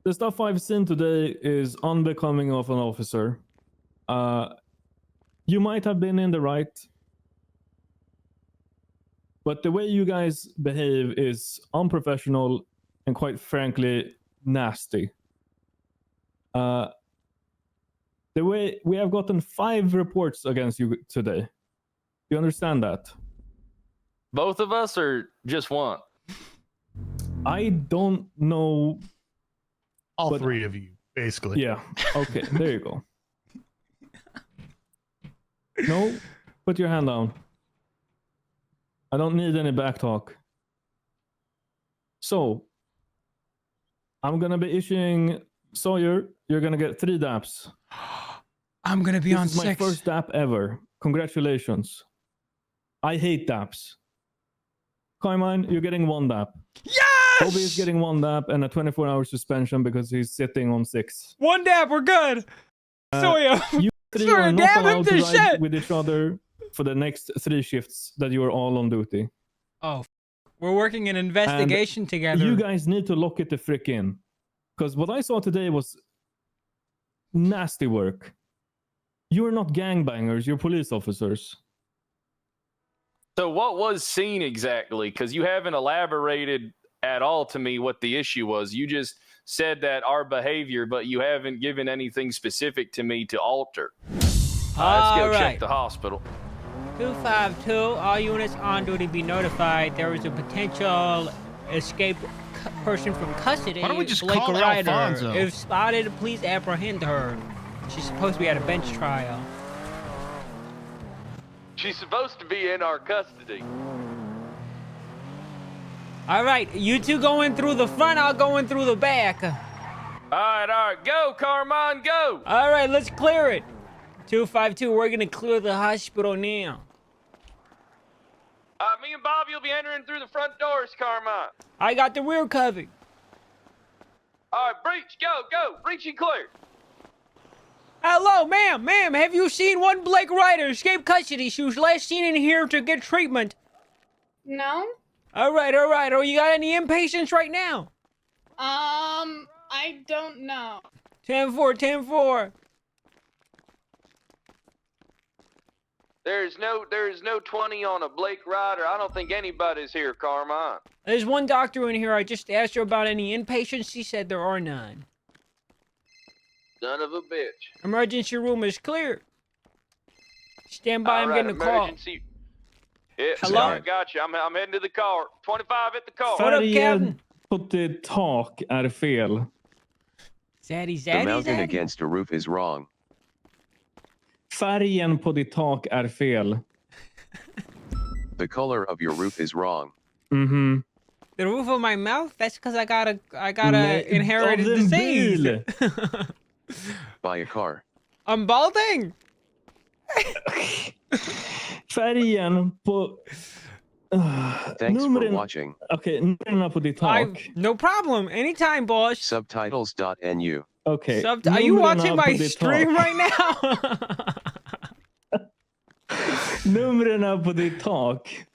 The stuff I've seen today is unbecoming of an officer. You might have been in the right, but the way you guys behave is unprofessional and quite frankly nasty. The way we have gotten 5 reports against you today. Do you understand that? Both of us or just one? I don't know. All 3 of you, basically. Yeah. Okay, there you go. No, put your hand down. I don't need any backtalk. So, I'm going to be issuing Sawyer, you're going to get 3 daps. I'm going to be on 6. This is my first dap ever. Congratulations. I hate daps. Carmine, you're getting 1 dap. Yes! Toby is getting 1 dap and a 24-hour suspension because he's sitting on 6. 1 dap, we're good. Sawyer, You 3 Sawyer, are not dab him allowed to to ride shit. with each other for the next 3 shifts that you are all on duty. Oh, we're working an investigation together. You guys need to lock it the frick in. Because what I saw today was nasty work. You're not gangbangers, you're police officers. So what was seen exactly? Because you haven't elaborated at all to me what the issue was. You just said that our behavior, but you haven't given anything specific to me to alter. Let's go check the hospital. 252, all units on duty be notified. There is a potential escaped person from custody. Why don't we just Blake call Ryder. Alfonso? If spotted, please apprehend her. She's supposed to be at a bench trial. She's supposed to be in our custody. All right, you two going through the front, I'll go in through the back. All right, go, Carmine, go. All right, let's clear it. 252, we're gonna clear the hospital now. Me and Bobby will be entering through the front doors, Carmine. I got the rear covered. All right, breach, go, breach and clear. Hello, ma'am, have you seen one Blake Ryder escape custody? She was last seen in here to get treatment. No. All right. Oh, you got any inpatients right now? I don't know. 10-4. There's no 20 on a Blake Ryder. I don't think anybody's here, Carmine. There's one doctor in here. I just asked her about any inpatients. She said there are none. Son of a bitch. Emergency room is clear. Stand by, I'm getting a call. Emergency. Yeah, Hello? sorry, got you. I'm heading to the car. 25 at the car. What up, Färgen Captain? på ditt tak är fel. The mountain against a roof is wrong. Färgen på ditt tak är fel. The color of your roof is wrong. Mhm. The roof of my mouth? That's because I got a inherited Av en disease. bil. Buy a car. I'm balding. Färgen på... Thanks for watching. Okej, numren på ditt tak. No problem. Anytime, boss. Subtitles.nu. Okej. Are you watching numren på my ditt stream tak. right now? Numren på ditt tak.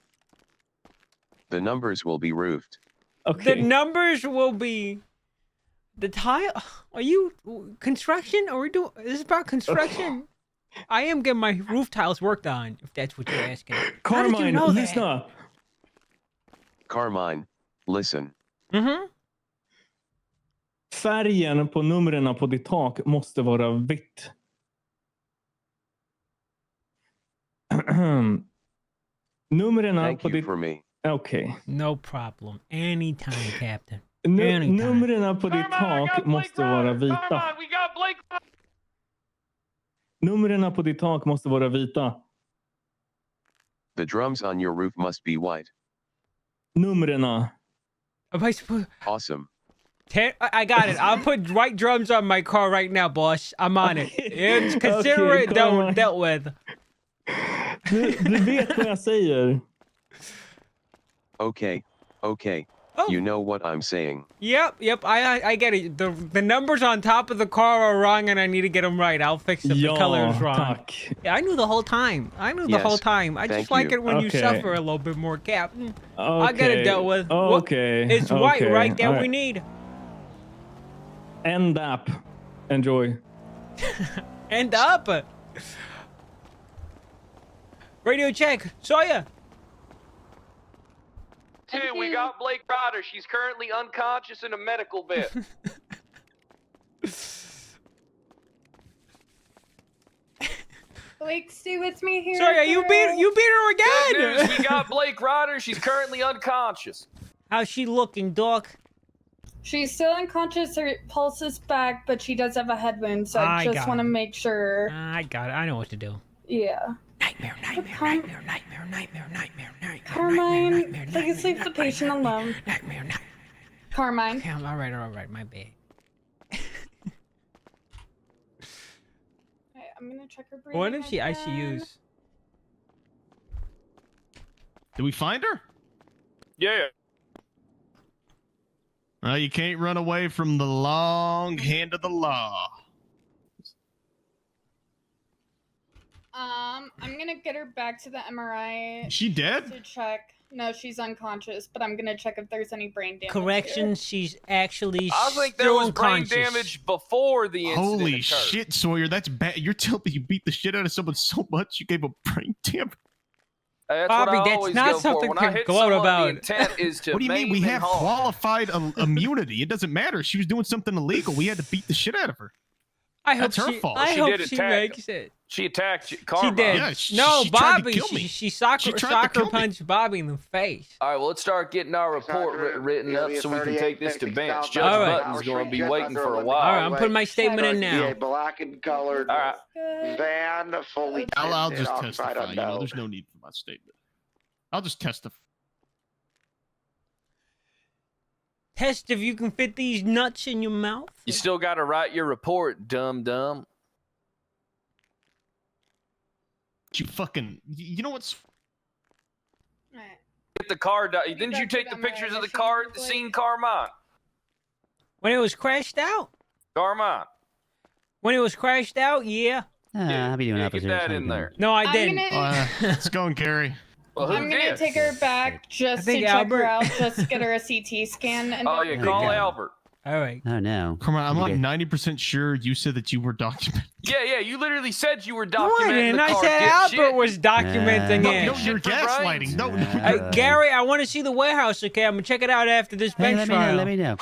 The numbers will be roofed. Okay. The numbers will be the tile. Are you construction? Are we doing? This is about construction. I am getting my roof tiles worked on. If that's what you're asking. How did you Carmine, know that? lyssna. Carmine, listen. Mm-hmm. Färgen på numren på ditt tak måste vara vitt. Numren Thank på you ditt... for me. Okej. No problem. Anytime, Captain. Numren på ditt tak måste vara vita. Carmine, we got Blake. Numren på ditt tak måste vara vita. The drums on your roof must be white. Numren. Am I supposed? Awesome. I got it. I'll put white drums on my car right now, boss. I'm on it. It's consider Okay, it Carmine. dealt with. Du vet vad jag säger. Okay. Oh. You know what I'm saying. Yep. I get it. The numbers on top of the car are wrong, and I need to get them right. I'll fix them. The color is wrong. Tack. Yeah, I knew the whole time. I just like it when you Okay. suffer a little bit more, Captain. Okay. I get it dealt with. Okay. It's white, okay. right? That All we right. need. End up. Enjoy. End up. Radio check. Sawyer. Two, we got Blake Ryder. She's currently unconscious in a medical bed. Blake, stay with me here. Sawyer, you beat her Good again. news, we got Blake Ryder. She's currently unconscious. How's she looking, Doc? She's still unconscious. Her pulse is back, but she does have a head wound, so I just want to make sure. I got it. I know what to do. Yeah. Nightmare, nightmare, nightmare, nightmare, nightmare, nightmare, nightmare. Carmine, please leave the patient alone. Nightmare, nightmare. Carmine. Okay, all right, my bad. I'm gonna check her breathing. What if she again. ICUs? Did we find her? Yeah. You can't run away from the long hand of the law. I'm gonna get her back to the MRI Is she dead? to check. No, she's unconscious, but I'm gonna check if there's any brain damage. Correction, here. she's actually I think there still was brain unconscious. damage before the incident Holy occurred. shit, Sawyer, that's bad. You're telling me you beat the shit out of someone so much you gave a brain damage? That's Bobby, what I that's always not go something for. When to I hit go out someone, about. the intent is to What do you mean? maim We and have harm. qualified immunity. It doesn't matter. She was doing something illegal. We had to beat the shit out of her. I hope That's her she, fault. I She hope did she attack makes it. She attacked She Carmine. did. Yeah, No, she tried to Bobby. kill me. She She tried to soccer kill me. punched Bobby in the face. All right, well, let's start getting our report written up so we can take this to bench. Judge All right. Button's going to be waiting for a All while. right, I'm putting my statement in now. Black and colored All right. van fully I'll tinted, just occupied testify. You know, unknown. there's no need for my statement. I'll just testify. Test if you can fit these nuts in your mouth. You still got to write your report, dumb. You fucking. You know what's. Alright. Get the car. Didn't got you take to the the pictures MRI of the machine car real at the quick. scene, Carmine? When it was crashed out. Carmine. When it was crashed out, yeah. How be doing, Yeah, officer? get that How you in doing? there. No, I I'm didn't. gonna- It's going, Carrie. Well, who I'm gonna did? take her back just to think check Albert- her out, just to get her a CT scan. And Oh, yeah, call Albert. All right. Oh no. Come on, I'm like Okay. 90% sure you said that you were documented. Yeah, you literally said you were No, I documenting didn't. the I car. said dipshit. Albert was documenting No, it. no, Shit you're for gaslighting. brains. No. Gary, I want to see the warehouse. Okay, I'm gonna check it out after this Hey, bench let me trial. know. Let me know.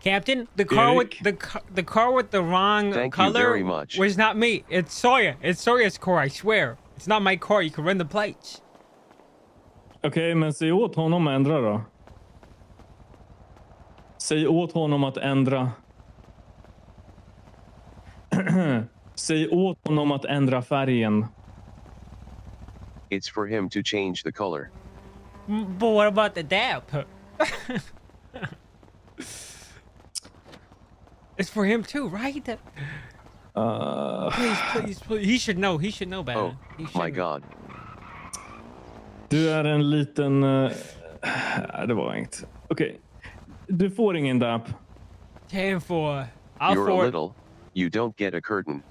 Captain, the car with Eric? the car with the wrong Thank you color very much. was not me. It's Sawyer. It's Sawyer's car. I swear. It's not my car. You can run the plates. Okej, men säg åt honom att ändra då. Säg åt honom att ändra. Säg åt honom att ändra färgen. It's for him to change the color. But what about the DAP? It's for him too, right? Please. He should know. He should know better. Oh, He my shouldn't. God. Du är en liten... det var inget. Okej. Du får ingen DAP. 10 for. I'll You're a for. little. You don't get a curtain.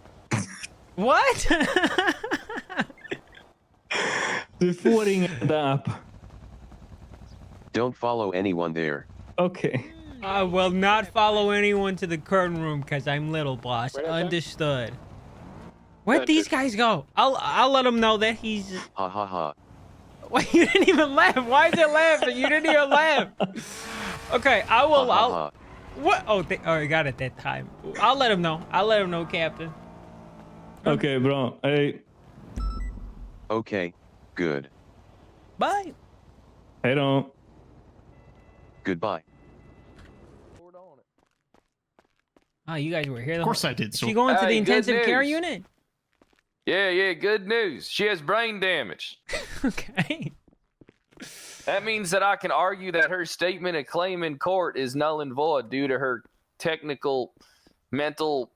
What? Du får ingen DAP. Don't follow anyone there. Okej. I will not follow anyone to the curtain room because I'm little, boss. Understood. Where'd these guys go? I'll let them know that he's. Ha ha ha. Wait, you didn't even laugh. Why is it laughing? You didn't even laugh. Okay, I will. Ha, ha, I'll. ha. What? Oh, I got it that time. I'll let him know. I'll let him know, Captain. Okej, bra. Hej. Okay. Good. Bye. Hej då. Goodbye. Oh, you guys were here. Of course I did. So She going to the Hey, good intensive care news. unit? Yeah, good news. She has brain damage. Okay. That means that I can argue that her statement of claim in court is null and void due to her technical mental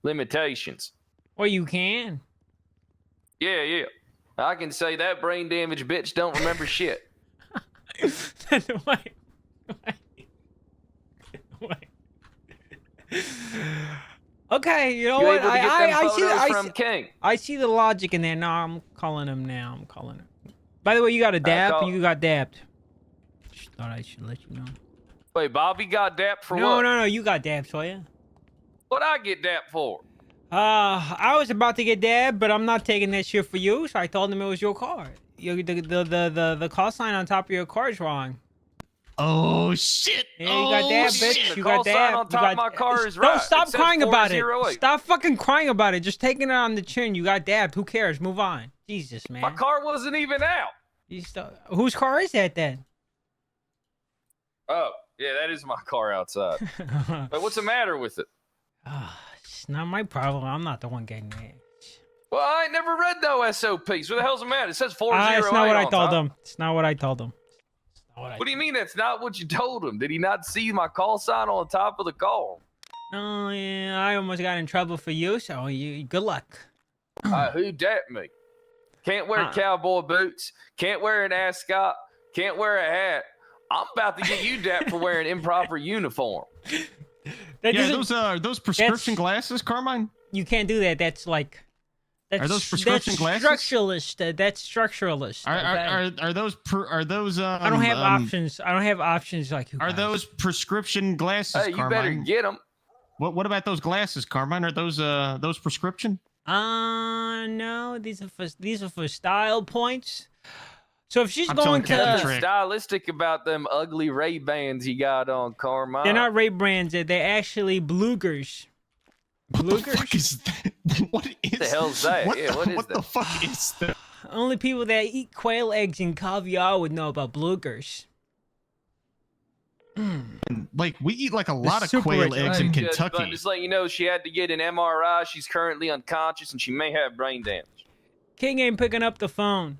limitations. Well, you can. Yeah. I can say that brain damaged bitch don't remember shit. Wait. Okay, you know You what? able to get them I photos from see. King? I see the logic in there. No, I'm calling him now. I'm calling him. By the way, you got a dap. call- You got dapped. Just thought I should let you know. Wait, Bobby got dapped for No, what? no, you got dabbed, Sawyer. What I get dapped for? I was about to get dabbed, but I'm not taking that shit for you, so I told him it was your car. The call sign on top of your car is wrong. Oh shit! Yeah, you got dabbed, shit. bitch. The You call got sign dabbed. on top of my car is right. Don't stop It says crying about it. 408. Stop fucking crying about it. Just taking it on the chin. You got dabbed. Who cares? Move on. Jesus, man. My car wasn't even out. Whose car is that then? Oh, yeah, that is my car outside. But what's the matter with it? It's not my problem. I'm not the one getting it. Well, I ain't never read no SOPs. What the hell's the matter? It says 408. It's not what I on told top. him. It's not what I told him. What do you mean that's not what you told him? Did he not see my call sign on top of the car? Oh, yeah. I almost got in trouble for you, so good luck. Who dapped me? Can't wear cowboy boots. Can't wear an ascot. Can't wear a hat. I'm about to get you dapped for wearing improper uniform. Those prescription glasses, Carmine? You can't do that. That's like... Are those prescription glasses? Structuralist. That's structuralist. Are those? I don't have options. I don't have options like you. Are those prescription glasses? Hey, you Carmine? better get them. What about those glasses, Carmine? Are those prescription? No. These are for style points. So if she's I'm going telling to Trick. Stylistic about them ugly Ray-Bans you got on, Carmine. they're not Ray-Bans. They're actually Bloogers. What the fuck is that? What is the hell's that? What, yeah, what is what that? the fuck is that? Only people that eat quail eggs and caviar would know about Bloogers. Like we eat like a lot of super quail rich, eggs in But Kentucky. just letting you know, she had to get an MRI. She's currently unconscious and she may have brain damage. King ain't picking up the phone.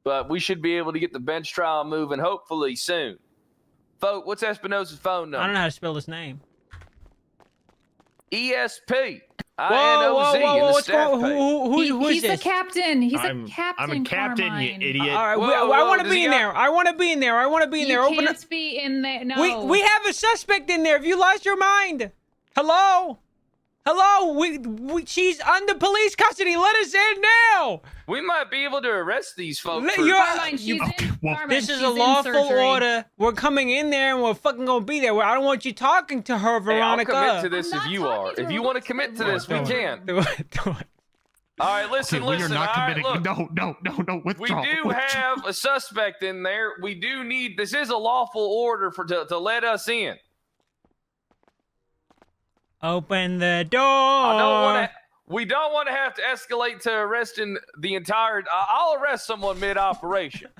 But we should be able to get the bench trial moving hopefully soon. Folk, what's Espinosa's phone I don't number? know how to spell his name. ESP. Whoa, what's going on? Who's He's this? the captain. He's I'm a captain. a captain, Carmine. you idiot. All right, Whoa, I want to does be he in got- there. I want to be in there. I want to be in there. You Open can't be in there. No. We have a suspect in there. Have you lost your mind? Hello? She's under police custody. Let us in now. We might be able to arrest these folks. Let- for- you're- Carmine, she's in. well, Carmine, This is she's a in lawful surgery. order. We're coming in there and we're fucking gonna be there. I don't want you talking to her, Hey, I'll Veronica. commit to this I'm if not you talking are. to If her. you want to commit to this, we Do it. can. Do it. All right, listen, Okay, we are listen. not all right, committing. look. No. We Withdraw. do have a suspect in there. We do need. This is a lawful order to let us in. Open the door. We don't want to have to escalate to arresting the entire. I'll arrest someone mid-operation.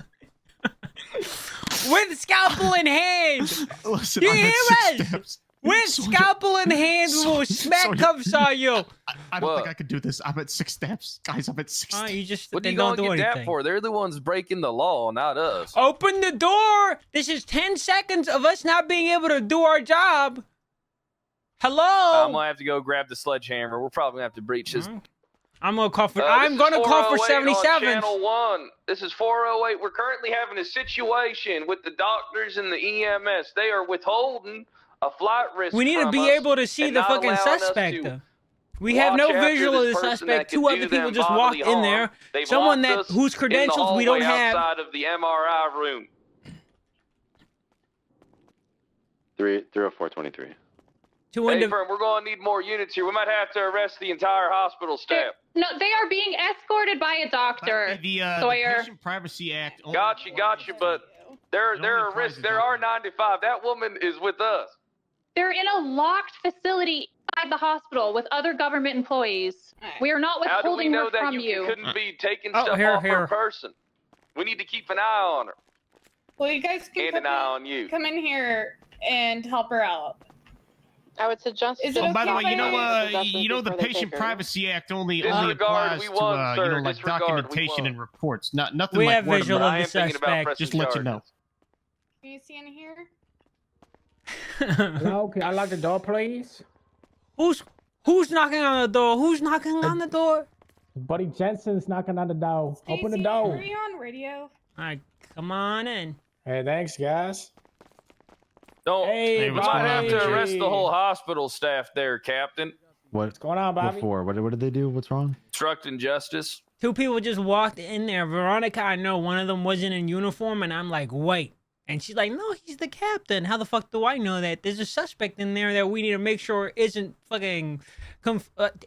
With scalpel in hand. Listen, You I'm at hear 6 us? steps. With Sawyer, scalpel in hand, we will smack Sawyer. cuffs on you. I don't What? think I could do this. I'm at 6 steps, guys. I'm at 6 Oh, steps. you just What are then you don't going to do get anything. that for? They're the ones breaking the law, not us. Open the door. This is 10 seconds of us not being able to do our job. Hello. I'm gonna have to go grab the sledgehammer. We're probably gonna have to breach his. I'm gonna call for. This I'm is gonna call for 408 on 77. Channel 1. This is 408. We're currently having a situation with the doctors and the EMS. They are withholding a flight risk. We need to from be us able to see and the not fucking allowing us suspect. to We have no watch after visual of the this person suspect. that Two could other do people them just walked bodily in there. harm. They've Someone locked that us whose in the credentials we don't hallway have. outside of the MRI room. 30423. Two Hey, indiv- Fern, we're gonna need more units here. We might have to arrest the entire hospital staff. No, they are being escorted by a doctor. The Sawyer. Patient Privacy Act. only Gotcha, applies- but they're It only a applies risk. to There are doctors. 95. That woman is with us. They're in a locked facility inside the hospital with other government employees. We are not How do we withholding know her that from you you. couldn't be taking Oh, stuff here, off here. her person? We need to keep an eye on her Well, you guys can and an eye on you. come in here and help her out. I would suggest. Is it Oh, by the way, okay you know, if I- the Patient Privacy Act only Disregard, applies we to, won, you sir. know, like Disregard, we documentation won. and reports. Nothing We like have word of visual mouth. of I the am thinking about suspect. pressing Just to let you know. charges. Can you see in here? Hello, can I lock the door, please? Who's knocking on the door? Who's knocking on the door? Buddy Jensen's knocking on the door. Open the Stacey, door. Are you on radio? All right, come on in. Hey, thanks, guys. Don't. Hey, we what's might going on, have to Bobby? arrest the whole hospital staff there, Captain. What's going on, Bobby? What did they do? What's wrong? Obstructing justice. Two people just walked in there. Veronica, I know one of them wasn't in uniform, and I'm like, wait. And she's like, no, he's the captain. How the fuck do I know that? There's a suspect in there that we need to make sure isn't fucking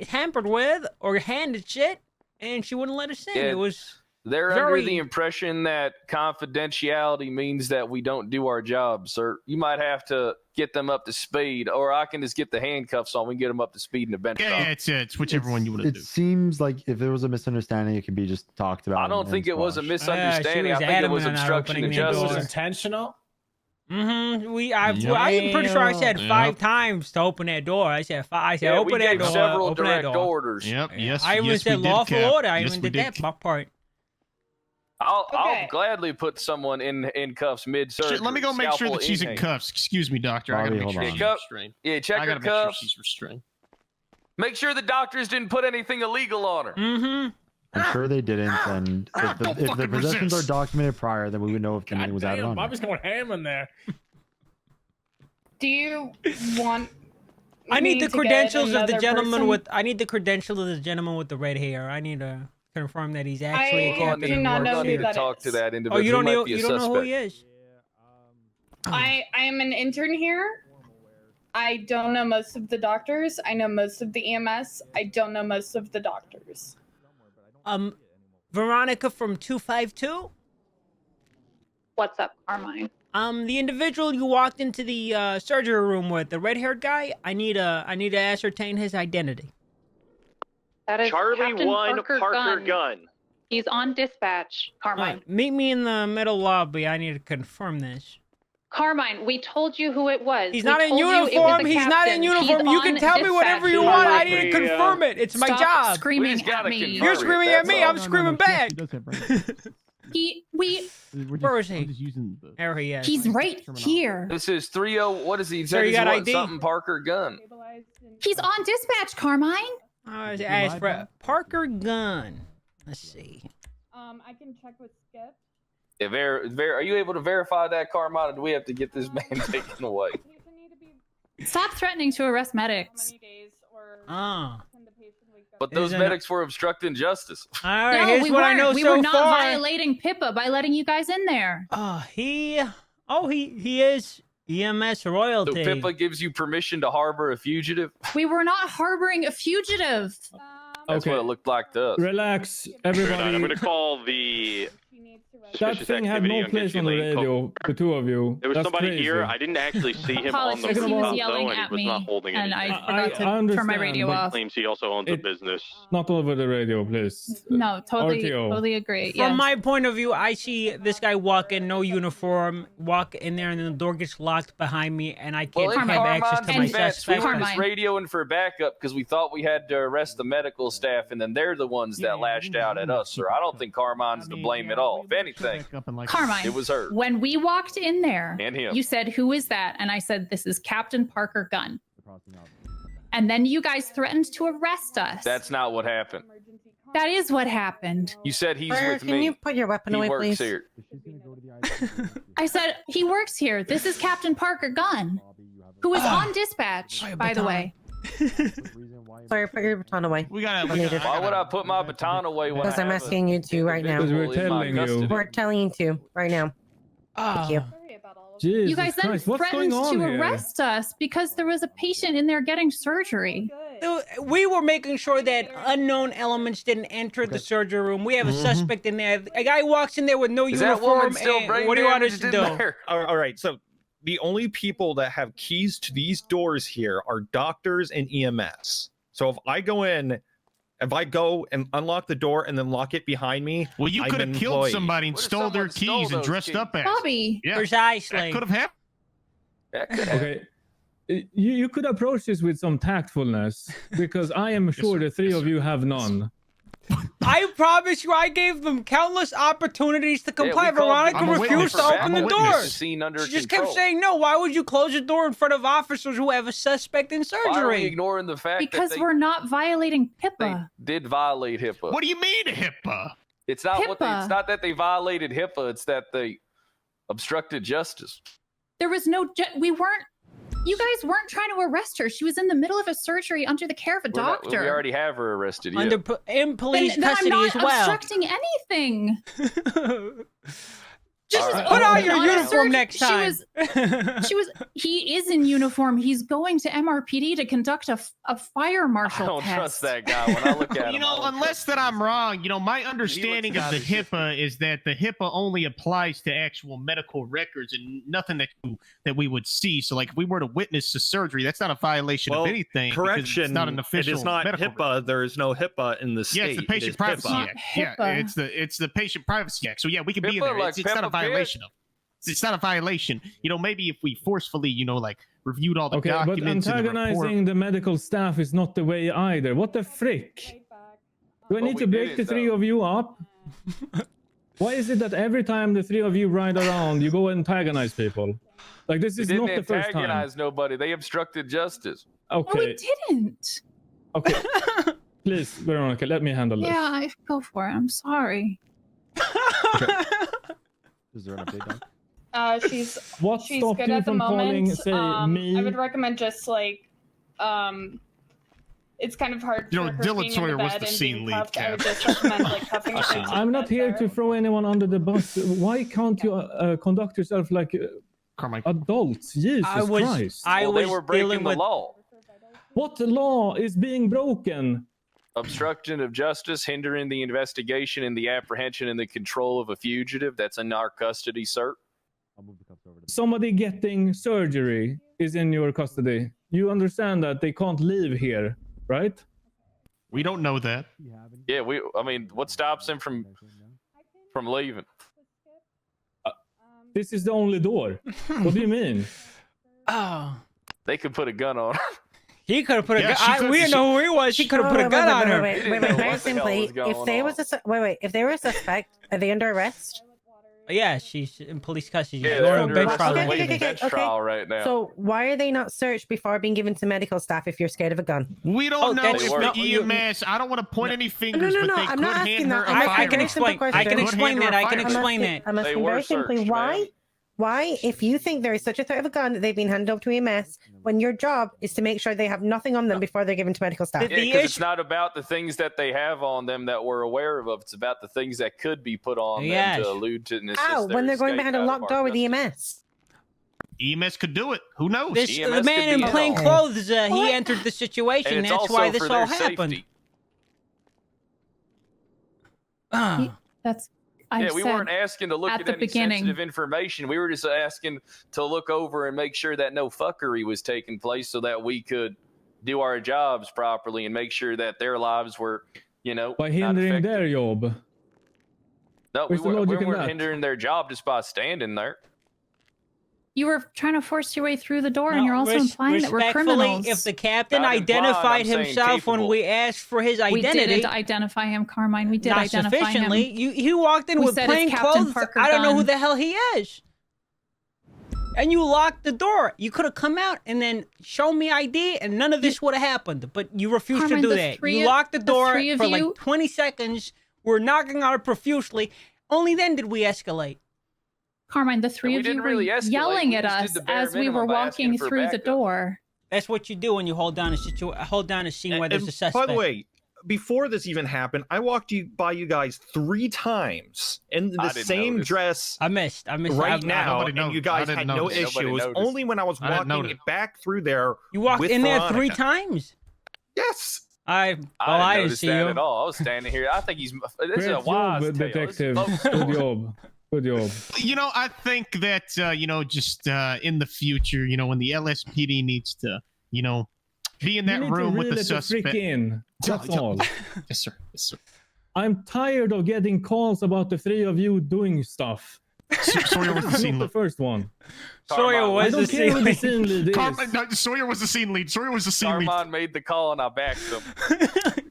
hampered with or handed shit. And she wouldn't let us in. Yeah, It was they're very... under the impression that confidentiality means that we don't do our job, sir. You might have to get them up to speed, or I can just get the handcuffs on. We can get them up to speed in the bench. Yeah, it's whichever one you want to do. It seems like if there was a misunderstanding, it can be just talked about. I don't think it was a squashed. misunderstanding. I think it was obstruction of It was justice. intentional. Mm-hmm. I'm pretty sure I said 5 times to open that door. I said open that door. Several open that direct door. orders. Yep. Yes. I even yes, said we did, lawful Cap. order. I Yes, even we did that my part. I'll gladly put someone in cuffs mid-surgery. Let me go make sure that she's in hand. cuffs. Excuse me, doctor. I gotta make sure she's restrained. Yeah, check I her gotta make sure cuffs. she's restrained. Make sure the doctors didn't put anything illegal on her. Mm-hmm. I'm sure they didn't. And if the possessions are documented prior, then we would know if the money was added on. Bobby's going ham in there. Do you want? I need me the to credentials get of the another gentleman person? with. I need the credentials of the gentleman with the red hair. I need to confirm that he's actually a I captain. do not know who to that talk is. to that Oh, individual. you don't He know? might be a You don't know who suspect. he is? I am an intern here. I don't know most of the doctors. I know most of the EMS. I don't know most of the doctors. Veronica from 252. What's up, Carmine? The individual you walked into the surgery room with, the red-haired guy. I need to ascertain his identity. That is Charlie Captain 1 Parker Gunn. Gunn. He's on dispatch, Carmine. Right, meet me in the middle lobby. I need to confirm this. Carmine, we told you who it was. He's We not in told you it was uniform. the He's not in captain. uniform. He's You can on tell me whatever you dispatch. want. I need to confirm it. It's my Stop job. screaming We just gotta at me. confirm You're it, screaming that's at me. all. I'm screaming back. Where is he? There he is. He's right here. This is 30. What is he? Sir, you He's got what, ID? something Parker Gunn. He's on dispatch, Carmine. I asked for Parker Gunn. Let's see. I can check with Skip. Yeah, are you able to verify that, Carmine, or do we have to get this man taken away? Stop threatening to arrest medics. But those medics were obstructing justice. All right, No, here's we what I weren't. know We so were not far. violating PIPA by letting you guys in there. He is EMS So royalty. Pippa gives you permission to harbor a fugitive? We were not harboring a fugitive. That's what it looked like to us. Relax, I'm everybody. going to call the That thing had no place on the radio. The two of you. There was That's somebody crazy. here. I didn't actually see him on the Apologies, he was roof, yelling though, and at he was me, not holding and anything. I forgot to turn my radio but- off. Claims he also owns a business. Not over the radio, please. No, totally, RTO. totally agree. From Yes. my point of view, I see this guy walk in, no uniform, walk in there, and then the door gets locked behind me, and I can't Well, in have access to my Carmine's defense, we suspect. were just radioing for backup because we thought we had to arrest the medical staff, and then they're the ones that lashed out at us, sir. I don't think Carmine's to blame at all. If anything, Carmine, it was her. When we walked in there, And him. you said, "Who is that?" And I said, "This is Captain Parker Gunn." And then you guys threatened to arrest us. That's not what happened. That is what happened. You said he's Sir, with can me. you put your weapon he away, works please? here. I said, "He works here. This is Captain Parker Gunn, who is on dispatch, by the way." Sorry, put your baton away. Why would I put my baton away when Because I I'm have asking you to right now. Because we're telling you. We're telling you to right now. Thank you. Jesus You guys then Christ, what's threatened going on to here? arrest us because there was a patient in there getting surgery. We were making sure that unknown elements didn't enter the surgery room. We have a suspect in there. A guy walks in there with no Is that uniform. woman still and brain what do you want us damaged to in do? there? All right, so the only people that have keys to these doors here are doctors and EMS. So if I go and unlock the door and then lock it behind me, Well, you I'm could have an killed employee. somebody and stole their keys and dressed up as. Bobby. Yeah, Precisely. that could have happened. Okay. You could approach this with some tactfulness because I am sure the three of you have none. I promise you, I gave them countless opportunities to comply. we called- Veronica I'm a refused to witness. open I'm a the witness. door. The scene under She just control. kept saying no. Why would you close the door in front of officers who have a suspect in Why are we surgery? ignoring the fact Because that they we're not violating PIPA. did violate HIPAA? What do you mean HIPAA? It's not what HIPAA. it's not that they violated HIPAA. It's that they obstructed justice. There was no. You guys weren't trying to arrest her. She was in the middle of a surgery under the care of a We're not- doctor. we already have her arrested. Yeah. In police then I'm custody not as well. obstructing anything. Just All put right. on your Not a uniform surgeon. next time. He is in uniform. He's going to MRPD to conduct a fire I marshal don't test. trust that guy when I look at him. You know, unless that I'm wrong, my understanding of the HIPAA is that the HIPAA only applies to actual medical records and nothing that we would see. So, like, if we were to witness a surgery, that's not a violation of anything. because Correction. It's not an official It is not medical HIPAA. There is no HIPAA in the state. Yeah, it's the Patient It is Privacy PIPA. Act. Yeah, it's the Patient Privacy Act. So yeah, we can be in HIPAA, there. like It's not a Peppa Pig? violation of. It's not a violation. Maybe if we forcefully, like reviewed all the Okay, but documents and the report. antagonizing the medical staff is not the way either. What the frick? Do I need to break the three of you up? Why is it that every time the three of you ride around, you go antagonize people? Like, this They is didn't not the first time. antagonize nobody. They obstructed justice. Okay. No, we didn't. Okay. Please, Veronica, let me handle this. Yeah, I go for it. I'm sorry. Is there an update, Doc? She's What she's stopped good you at the from calling, moment. say, I would me? recommend just like it's kind of hard. You know, for her Dylan being in Sawyer the was bed the and scene being lead, cuffed. I would Cap. just recommend like cuffing her. into I'm not bed here there. to throw anyone under the bus. Why can't you conduct yourself like Carmine. adults? Jesus Christ. They were breaking the law. What law is being broken? Obstruction of justice, hindering the investigation and the apprehension and the control of a fugitive that's in our custody, sir. Somebody getting surgery is in your custody. You understand that they can't leave here, right? We don't know that. Yeah, I mean, what stops him from leaving? This is the only door. What do you mean? Oh. They could put a gun on her. He could have put a Yeah, gun. We didn't know who he was. He could have put a gun on her. Wait, very simply, if there was if they were a suspect, are they under arrest? Yeah, she's in police custody. Yeah, She's they're on under bench arrest trial. and waiting bench trial right now. So why are they not searched before being given to medical staff if you're scared of a gun? We don't know that's if not- the EMS. I don't want to point any fingers, no, but they I'm could not hand asking her that. a I'm I can firearm. explain. I can Could explain hand her that. a I can firearm. explain that. I'm They asking were very simply searched, ma'am. why, if you think there is such a threat of a gun that they've been handed over to EMS, when your job is to make sure they have nothing on them before they're given to medical staff. Yeah, because it's not about the things that they have on them that we're aware of. It's about the things that could be put on Yes. them to allude to and assist How? their When they're going escape behind a out of locked our door with custody. EMS? EMS could do it. Who knows? This, EMS the man could in be plain involved. clothes, he entered the situation. And it's That's also why this for all their happened. safety. That's. I Yeah, we said weren't asking to look at at the any beginning. sensitive information. We were just asking to look over and make sure that no fuckery was taking place so that we could do our jobs properly and make sure that their lives were, By not hindering affected. their job. No, we Where's the weren't logic in that? hindering their job just by standing there. You were trying to force your way through the door, and you're also implying that we're Respectfully, criminals. if the captain Not implying, identified I'm saying himself when capable. we asked for his we identity, didn't identify him, Carmine. We did not identify sufficiently, him. you walked in We with said it's plain Captain clothes. Parker I don't know who Gunn. the hell he is. And you locked the door. You could have come out and then shown me ID, and none of this would have happened. But you refused Carmine, to do the that. three You of- locked the the door three of for you- like 20 seconds. We're knocking on it profusely. Only then did we escalate. Carmine, the three we of you didn't were really escalate. yelling We at just did us the bare as we were minimum by asking walking for through the backup. door. That's what you do when you hold down a scene where there's a suspect. By the way, before this even happened, I walked by you guys 3 times in I the didn't same notice. dress I missed. right now, nobody and noticed. you I guys didn't had no notice. issue. Nobody It was noticed. only when I was I didn't walking notice. back through there. You walked with in there 3 Veronica. times. Yes. I didn't didn't notice see that you. at all. I was standing here. I think he's. This is a Great wise job, tale. This is detective. folk Good story. job. Good job. I think that just in the future, when the LSPD needs to, be in You that need to room with reel the it the frick suspect. in. That's all. Yes, sir. Yes, sir. I'm tired of getting calls about the 3 of you doing stuff. Sawyer was the This is scene not the lead. first one. Sawyer Carmine, I was the don't care who the scene. scene lead is. Sawyer was the scene lead. Sawyer was the scene lead. Carmine made the call and I backed him.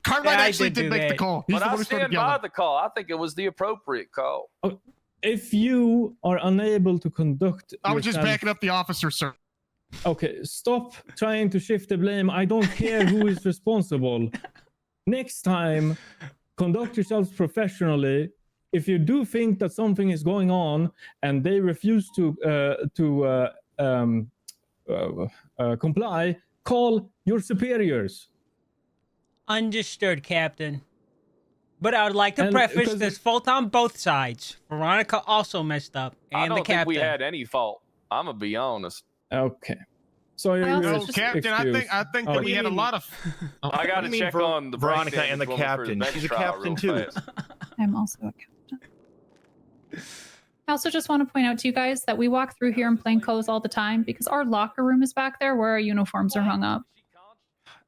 Carmine Yeah, I actually did do did make the that. call. He's But the I one who started stand by yelling. the call. I think it was the appropriate call. If you are unable to conduct I was just yourself- backing up the officer, sir. Okay, stop trying to shift the blame. I don't care who is responsible. Next time, conduct yourselves professionally. If you do think that something is going on and they refuse to comply, call your superiors. Understood, Captain. But I would like to And preface because- there's fault on both sides. Veronica also messed up, and I don't the captain. think we had any fault. I'm gonna be honest. Okay. So you're Oh, Captain, I think Oh, that we had a lot of. I got to mean check Ver- on the Veronica brain and the damage woman for captain? bench She's a trial captain, real too. fast. I'm also a captain. I also just want to point out to you guys that we walk through here in plain clothes all the time because our locker room is back there where our uniforms are hung up.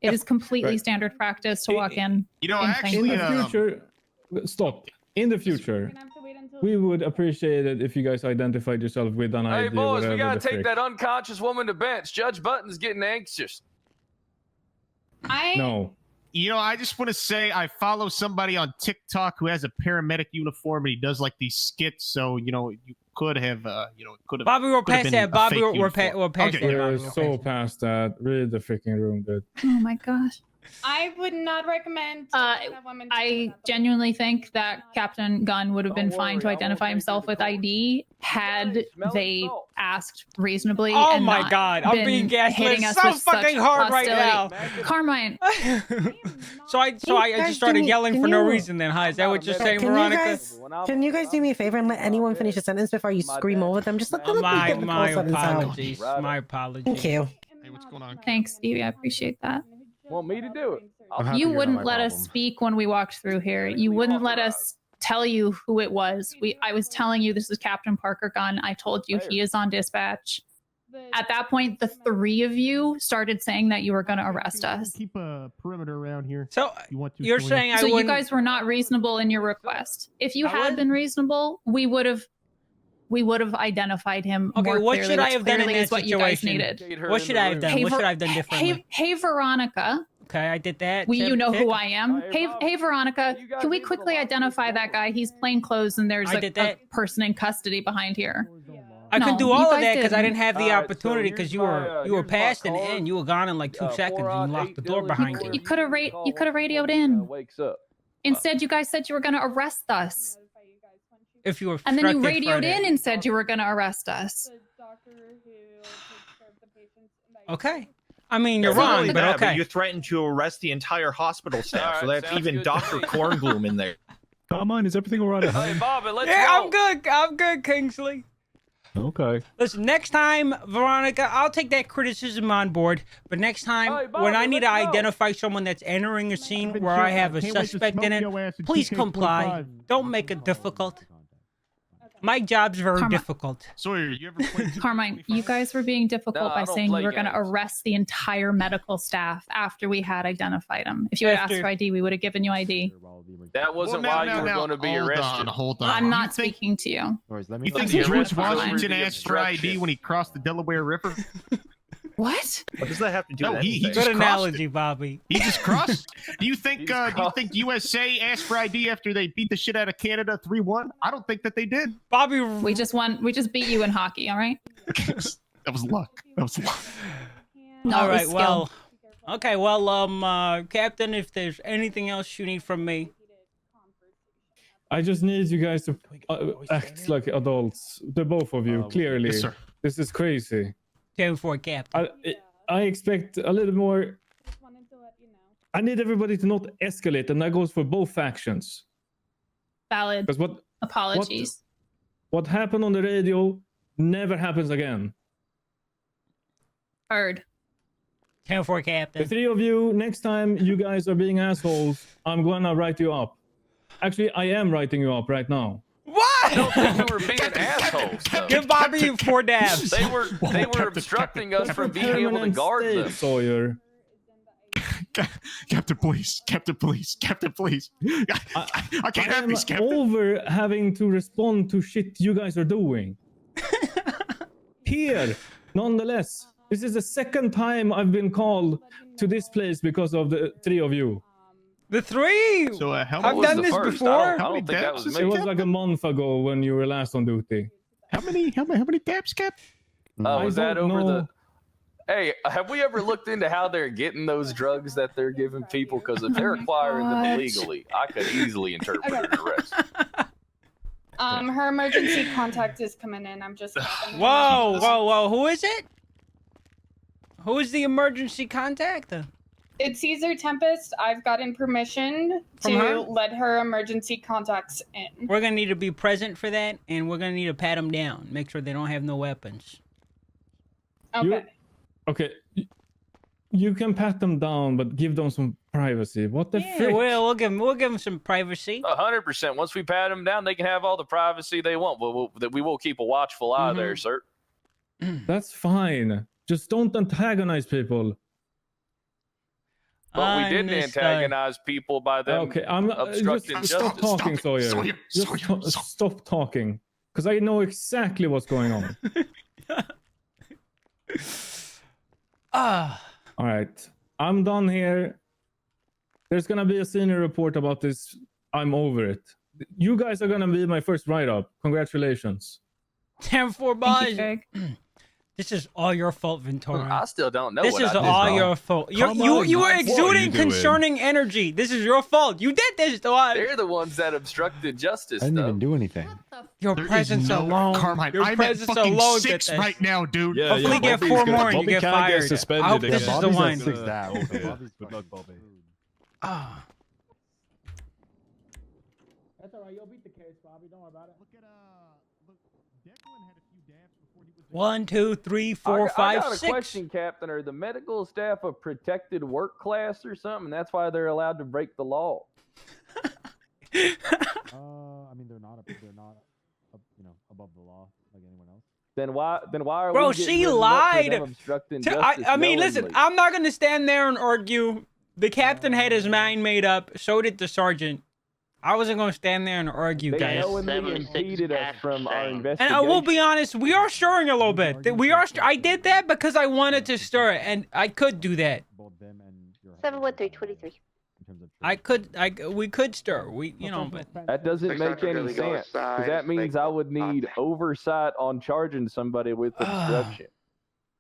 It is completely Right. standard practice to walk in. You know, in plain actually, in clothes. the future, stop. In the future, we would appreciate it if you guys identified yourself with an Hey ID. boys, we whatever gotta the take frick. that unconscious woman to bench. Judge Button's getting anxious. No. You know, I just want to say I follow somebody on TikTok who has a paramedic uniform and he does like these skits. So you know, you could have, could have. Bobby, we're could have past been that. a Bobby, fake we're past uniform. that. Okay. We're Bobby, so past that. Read the freaking room, dude. Oh my gosh. I would not recommend. I genuinely think that Captain Gunn would have been fine to identify himself with ID had they asked reasonably. Oh and my not God, I'm been being gaslit hitting us so with such fucking hard right hostility. now. Carmine. So I just started yelling for no reason. Then, hi, is that what you're saying, Can you Veronica? Can you guys do me a favor and let anyone finish a sentence before you scream over them? Just let them My get the full sentence out. apologies. My apologies. Thank you. Hey, what's going on? Thanks, Stevie. I appreciate that. Want me to do it? You wouldn't let us speak when we walked through here. You wouldn't let us tell you who it was. I was telling you this is Captain Parker Gunn. I told you he is on dispatch. At that point, the three of you started saying that you were going to arrest us. Keep a perimeter around here. So you're saying So I you wouldn't? guys were not reasonable in your request. If you I had wouldn't- been reasonable, we would have identified him Okay, more what clearly, should I which have done in clearly that is what you guys situation? needed. What should I have done? What should I have done differently? Hey, Veronica. Okay, I did that. You know Tick. who I am. Hey, Veronica. Can we quickly identify that guy? He's plain clothes, and there's I a did that. person in custody behind here. I No, could do you all of guys that because I didn't. didn't have the Alright, opportunity so because here's my, you were here's my past and card. in. You were gone in like 2 seconds and you locked the door behind you. You could have radioed in. Wakes up. Instead, you guys said you were going to arrest us, If you were and then you obstructed radioed further. in and said you were going to arrest us. Okay. I mean, you're It's not wrong, only but that, okay. you threatened to arrest the entire hospital staff, so Alright, that's sounds even good. Dr. Cornbloom in there. Come on, is everything all right? Hey, Bobby, let's Yeah, roll. I'm good. I'm good, Kingsley. Okay. Listen, next time, Veronica, I'll take that criticism on board. But next time, Hey, Bobby, when I need to let's go. identify someone that's entering a scene been where sure- I have a can't wait to suspect in smoke it, your ass at please 2K25. comply. Don't make it difficult. My job's very Carmine. Sawyer, difficult. you ever played Carmine, you guys were being difficult No, I by don't saying you play were going to games. arrest the entire medical staff after we had identified him. If you had asked After- for ID, we would have given you ID. That wasn't Well, why now, you were now, going to be hold arrested. Hold on. I'm You not think- speaking to you. Boys, let me You think The George arrest was over Washington the asked for ID obstruction. when he crossed the Delaware River? What? What does that have to do No, with he anything? just Good crossed analogy, Bobby. He just crossed. Do you think? He's Do you crossed. think USA asked for ID after they beat the shit out of Canada 3-1? I don't think that they did. Bobby, We just beat you in hockey, all right? That was luck. That was luck. No, all it was right, skill. well, okay, well, Captain, if there's anything else you need from me, I just need you guys to act like adults. The both of you, clearly. Yes, sir. This is crazy. 10-4, Captain. I expect a little more. I need everybody to not escalate, and that goes for both factions. Valid. Because what Apologies. what happened on the radio never happens again. Heard. 10-4, The Captain. three of you, next time you guys are being assholes, I'm gonna write you up. Actually, I am writing you up right now. I don't What? think we were being assholes, though. Give Bobby 4 dabs. They were obstructing us from being able to Permanent guard state, them. Sawyer. Captain, please. Captain, please. Captain, please. I can't have I'm these, Captain. over having to respond to shit you guys are doing. Here, nonetheless, this is the second time I've been called to this place because of the three of you. The 3! So, how I've was done the this first? before. I How don't many think that dabs was is It me. was like a month ago when you were last on duty. How many dabs, Cap? Oh, I was that don't over know. the? Hey, have we ever looked into how they're getting those drugs that they're giving people? Because if they're acquiring them What? illegally, I could easily interpret an arrest. Her emergency contact is coming in. I'm just. Whoa, whoa, whoa. Who is it? Who is the emergency contact? It's Caesar Tempest. I've gotten permission From to her? let her emergency contacts in. We're gonna need to be present for that, and we're gonna need to pat them down. Make sure they don't have no weapons. Okay. Okay. You can pat them down, but give them some privacy. What the Yeah, frick? we'll give them some privacy. 100%. Once we pat them down, they can have all the privacy they want. We will keep a watchful eye there, sir. That's fine. Just don't antagonize people. But we didn't Understood. antagonize people by them Okay, I'm obstructing just justice. stop talking, Sawyer. Stop talking, because I know exactly what's going on. All right, I'm done here. There's gonna be a senior report about this. I'm over it. You guys are gonna be my first write-up. Congratulations. 10-4 boys. This is all your fault, Ventura. I still don't know This what is I did all wrong. your fault. Come You on, were what are you exuding doing? concerning energy. This is your fault. You did this to us. They're the ones that obstructed justice, I didn't though. even do anything. Your There is presence no alone. Carmine, Your I'm at presence fucking alone 6 did this. right now, dude. Yeah, Hopefully get Bobby's 4 gonna- more and you Bobby get can't get fired. suspended I hope again. this is the Bobby's one. at 6 that. Okay, Bobby's Good luck, Bobby. Ah. That's all right. You'll beat the case, Bobby. Don't worry about it. Look, Declan had a few dabs before he was 1, 2, 3, 4, I 5, got a 6. question, Captain. Are the medical staff a protected work class or something? That's why they're allowed to break the law. I mean, they're not above the law like anyone else. Then why are Bro, we getting she written up for lied. them obstructing I justice mean, listen, knowingly? I'm not going to stand there and argue. The captain had his mind made up. So did the sergeant. I wasn't going to stand there and argue, They guys. knowingly impeded us from our investigation. And I will be honest, we are stirring a little bit. I did that because I wanted to stir it, and I could do that. 71323. We could stir. But That doesn't make any sense, because that means I would need oversight on charging somebody with obstruction.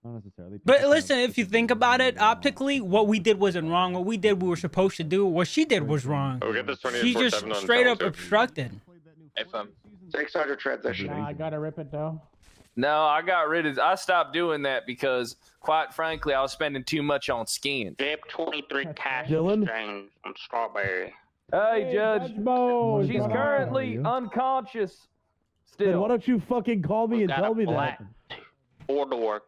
Not necessarily. But listen, if you think about it optically, what we did wasn't wrong. What we did, we were supposed to do. What she did was wrong. Oh, we get this She just 24/7 on straight up Telesur. obstructed. FM. 600 transition. Nah, I gotta rip it though. No, I stopped doing that because, quite frankly, I was spending too much on skin. Jip 23 cash Dylan? exchange on Strawberry. Hey, Judge. Bo, She's currently unconscious Then still. why don't you fucking call me and Got tell a me black that? 4-door.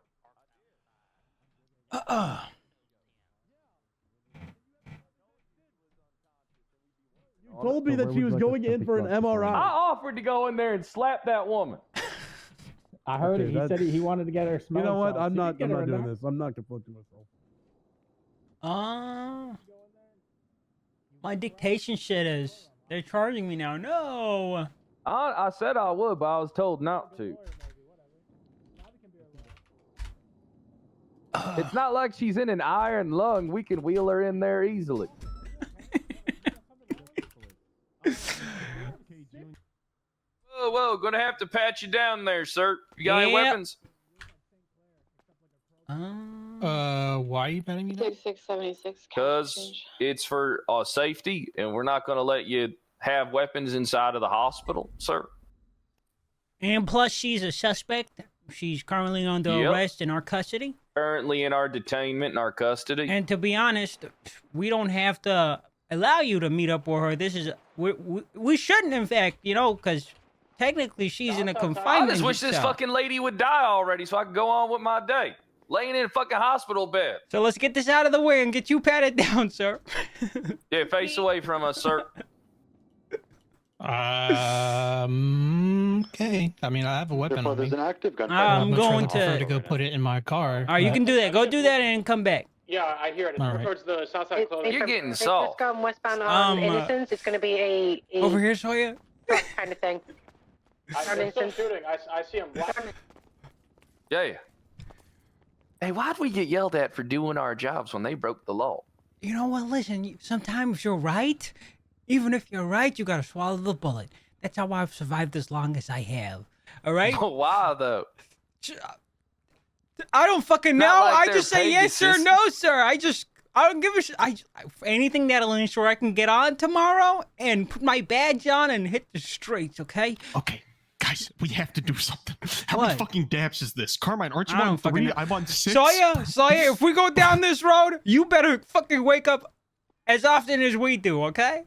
You told me that she was going in for an I MRI. offered to go in there and slap that woman. I heard Okay, it. He said he wanted to get her You smelling know what? salts. I'm You not can get her in doing there. this. I'm not conflicting myself. My dictation shit is. They're charging me now. No. I said I would, but I was told not to. It's not like she's in an iron lung. We can wheel her in there easily. Whoa, gonna have to pat you down there, sir. You got any Yep. weapons? why are you betting me? 6676. Because it's for safety, and we're not gonna let you have weapons inside of the hospital, sir. And plus, she's a suspect. She's currently under Yep. arrest in our custody. Currently in our detainment in our custody. And to be honest, we don't have to allow you to meet up with her. This is we shouldn't, in fact, because technically she's in a I confinement just wish this cell. fucking lady would die already so I could go on with my day. Laying in a fucking hospital bed. So let's get this out of the way and get you patted down, sir. Yeah, face away from us, sir. Okay. I mean, I have a weapon on me. an active gun. I'm much rather going prefer to go put it in my car. All right, you but- can do that. Go do that and come back. Yeah, I hear it. All right. Towards the south side closing. You're getting If soft. it's gone westbound on Innocence, it's going to be a Over here, Sawyer. kind of thing. I'm still shooting. I see him. Yeah. Hey, why'd we get yelled at for doing our jobs when they broke the law? You know what? Listen, sometimes you're right. Even if you're right, you gotta swallow the bullet. That's how I've survived as long as I have. All right? Why, though? I don't fucking know. Not like I they're just say yes or Pegasus. no, sir. I don't give a shit. Anything that'll ensure I can get on tomorrow and put my badge on and hit the streets, okay? Okay, guys, Guys, we have to do something. How many fucking dabs is this? Carmine, aren't you I on don't fucking 3? know. I'm on 6. Sawyer, if we go down this road, you better fucking wake up as often as we do, okay?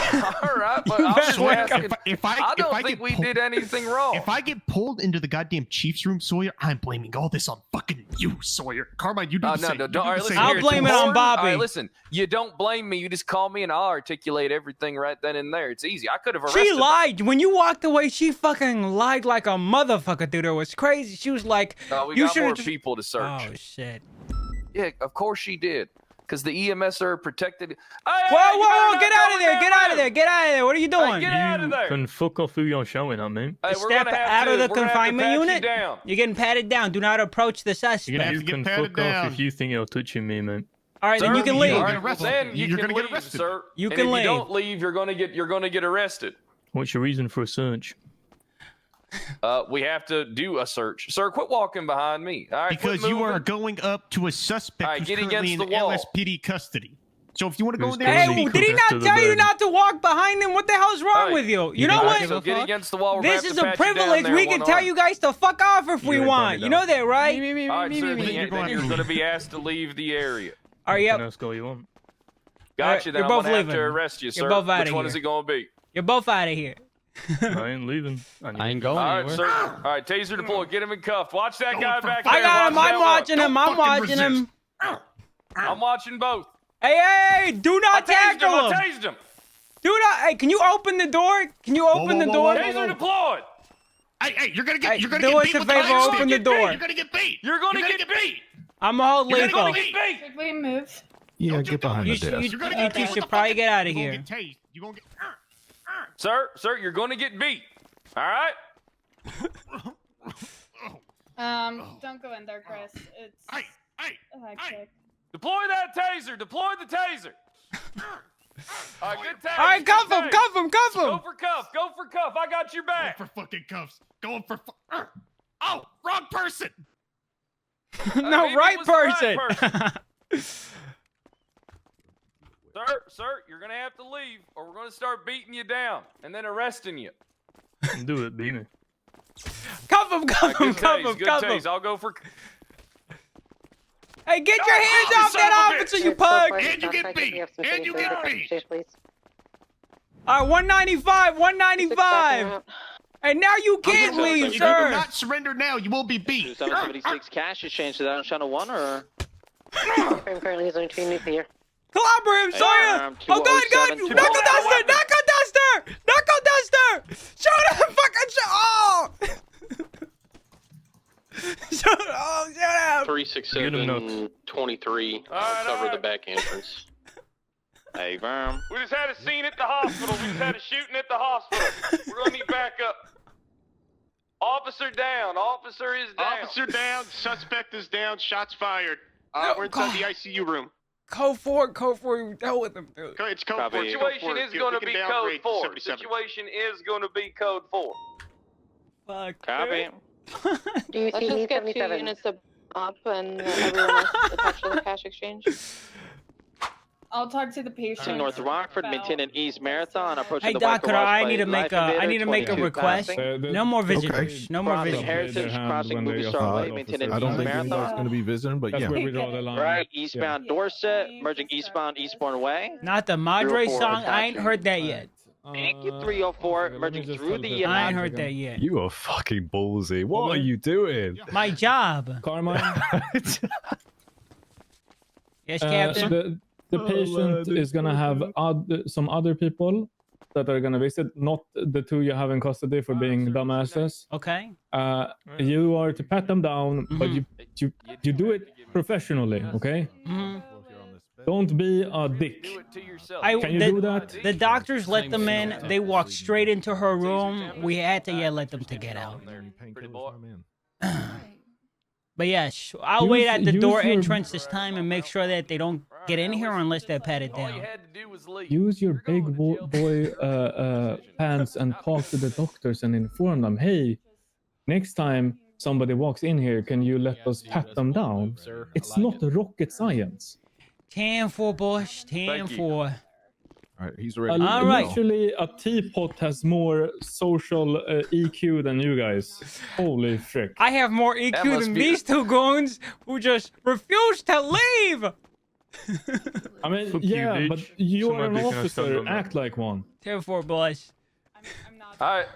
All right, but I'm just asking. I don't think we did anything wrong. If I get pulled into the goddamn Chiefs room, Sawyer, I'm blaming all this on fucking you, Sawyer. Carmine, you do the same. You do All right, the same. listen I'll here, blame it on Warren, Bobby. All right, listen, you don't blame me. You just call me and I'll articulate everything right then and there. It's easy. I could have arrested She lied. When you walked away, she fucking lied like a motherfucker, dude. It was crazy. She was like, We you got should more have people to search. Oh, shit. Yeah, of course she did. Because the EMS are protected. Whoa, get out of there. Get out of there. Get out of there. What are you doing? Get out of there. Can fuck off who you're showing at, man. Hey, we're Step gonna have out to- of the we're gonna have to confinement pat you unit. down. You're getting patted down. Do not approach the suspect. You can fuck off if you think you're touching me, man. All right, then you can leave. All right, well, then you can leave, sir. You And can if leave. you don't leave, you're gonna get arrested. What's your reason for a search? We have to do a search. Sir, quit walking behind me. All right, Because quit you are moving. going up to a suspect All right, who's get currently against in the wall. LSPD custody. So if you want to go in there, Hey, and speak did he with not tell you not to walk behind him? What the hell's wrong Hey, with you? You all know right, what? So get against the wall. We're This gonna is have a to pat you down privilege. there We can one tell arm. you guys to fuck off if we You're want. You know that, right? All right, sir. Then you're going going to be asked to leave the area. All right, Can yep. ask all you want. Gotcha. Then you're I'm both gonna have to leaving. arrest you, sir. You're both outta Which one here. is it going to be? You're both out of here. I ain't leaving. I ain't going All right, anywhere. sir. All right, taser deployed. Get him in cuffs. Watch that guy back there. I got him. Watch I'm that watching one. him. I'm watching him. I'm watching both. Hey, do not tackle I him. tased him. Do not. Hey, can you open the door? Can you open the door? Taser deployed. Hey, you're gonna get Do beat us a with the favor. iron stick. Open the door. You're gonna get beat. You're going to get beat. I'm a hold You're lethal. going to get beat. Should we move? Yeah, get behind You the should, desk. you, you should probably get out of You're here. gonna get tased. You're gonna get. Sir, you're going to get beat. All right? Don't go in there, Chris. It's Hey. hectic. Deploy that taser. Deploy the taser. All right, good tag. All right, cuff him. Cuff him. Cuff Go him. for cuff. Go for cuff. I got your back. For fucking cuffs. Going for. Oh, wrong person. No, maybe it right was the right person. Sir, you're going to have to leave or we're going to start beating you down and then arresting you. Do it, beat me. Cuff him. All Cuff right, him. good Cuff tase. him. Good Cuff him. tase. I'll go for... Hey, get your hands off son that of a officer, bitch. you pug. And you get beat. And you get beat. All right, 195. 195. And now you can't leave, If you do sir. not surrender now, you will be beat. 776 cash is changed to that on channel 1 or? I'm currently using between nuclear. Clobber him, Sawyer. Oh, God, God. 207. Knuckle duster. Knuckle duster. Knuckle duster. Shoot him. Fucking shoot. Oh. Shoot. Oh, shoot him. 367 23. Cover the back entrance. Hey, Verm. We just had a scene at the hospital. We just had a shooting at the hospital. We're going to need backup. Officer down. Officer is down. Officer down. Suspect is down. Shots fired. We're inside the ICU room. Code 4. Code 4. Deal with him, dude. It's code Copy. 4. It's code 4. Situation is We going to can be downgrade code 4. 77. Situation is going to be code 4. Fuck. Copy. Do you Let's see just get 2 77? units up and everyone else attached to the cash exchange. I'll talk to the patient. North Rockford, maintaining East Marathon, approaching Hey, the Doc, white garage I by need to make Life a Invader, 22 request. passing. No more visitors. No more Crossing visitors. Heritage, crossing Movie Star Way, maintaining I don't East think anybody's Marathon. going to be visiting, but That's yeah. where we draw the line. Right, eastbound Yeah. Dorset, merging eastbound Eastbourne Way. Not the Madre 304 song. I ain't attaching. heard that yet. Thank you, 304, merging through the I ain't heard that yet. You are fucking ballsy. What are you doing? My job. Carmine, Yes, Captain. the patient is gonna have some other people that are gonna visit, not the 2 you have in custody for being dumbasses. Okay. You are to pat them down, but you do it professionally, okay? Mhm. Don't be a dick. Do it to yourself. Can you do that? The doctors let them in. They walked straight into her room. We had to let them to get out. Pretty boy. But yes, I'll wait at the use door your- entrance this time and make sure that they don't get in here unless they're patted All you down. had to do was leave. Use your You're big going to jail. boy pants and talk to the doctors and inform them, hey, next time somebody walks in here, can you let us pat them down? It's not rocket science. 10-4, boss. Thank you. 10-4. All right, he's ready. All right. Literally, a teapot has more social EQ than you guys. Holy frick! I have more EQ than these two goons who just refuse to leave. I mean, Fuck you, yeah, bitch. but you are an Somebody can stand officer. on that. Act like one. 10-4, boys. All right.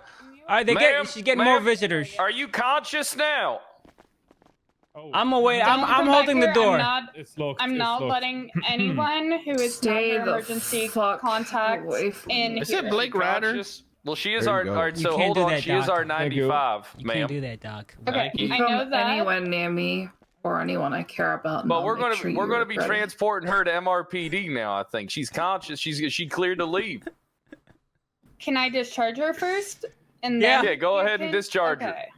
All right, she's getting more visitors. Are you conscious now? I'm gonna wait. I'm Come back holding the here. door. It's locked. I'm not letting anyone who is not Stay your the emergency fuck contact away from in Is here. it Blake Ryder? Conscious? Well, she is There our. you All go. right, You so can't hold do on. that, She is Doc. our Thank you. 95, You ma'am. can't do that, Doc. Okay, You I come know that. anywhere near me or anyone I care about. and But I'll we're make gonna sure we're you gonna be regret it. transporting her to MRPD now. I think she's conscious. She cleared to leave. Can I discharge her first? And Yeah. then Yeah, go you ahead and can- discharge her. okay.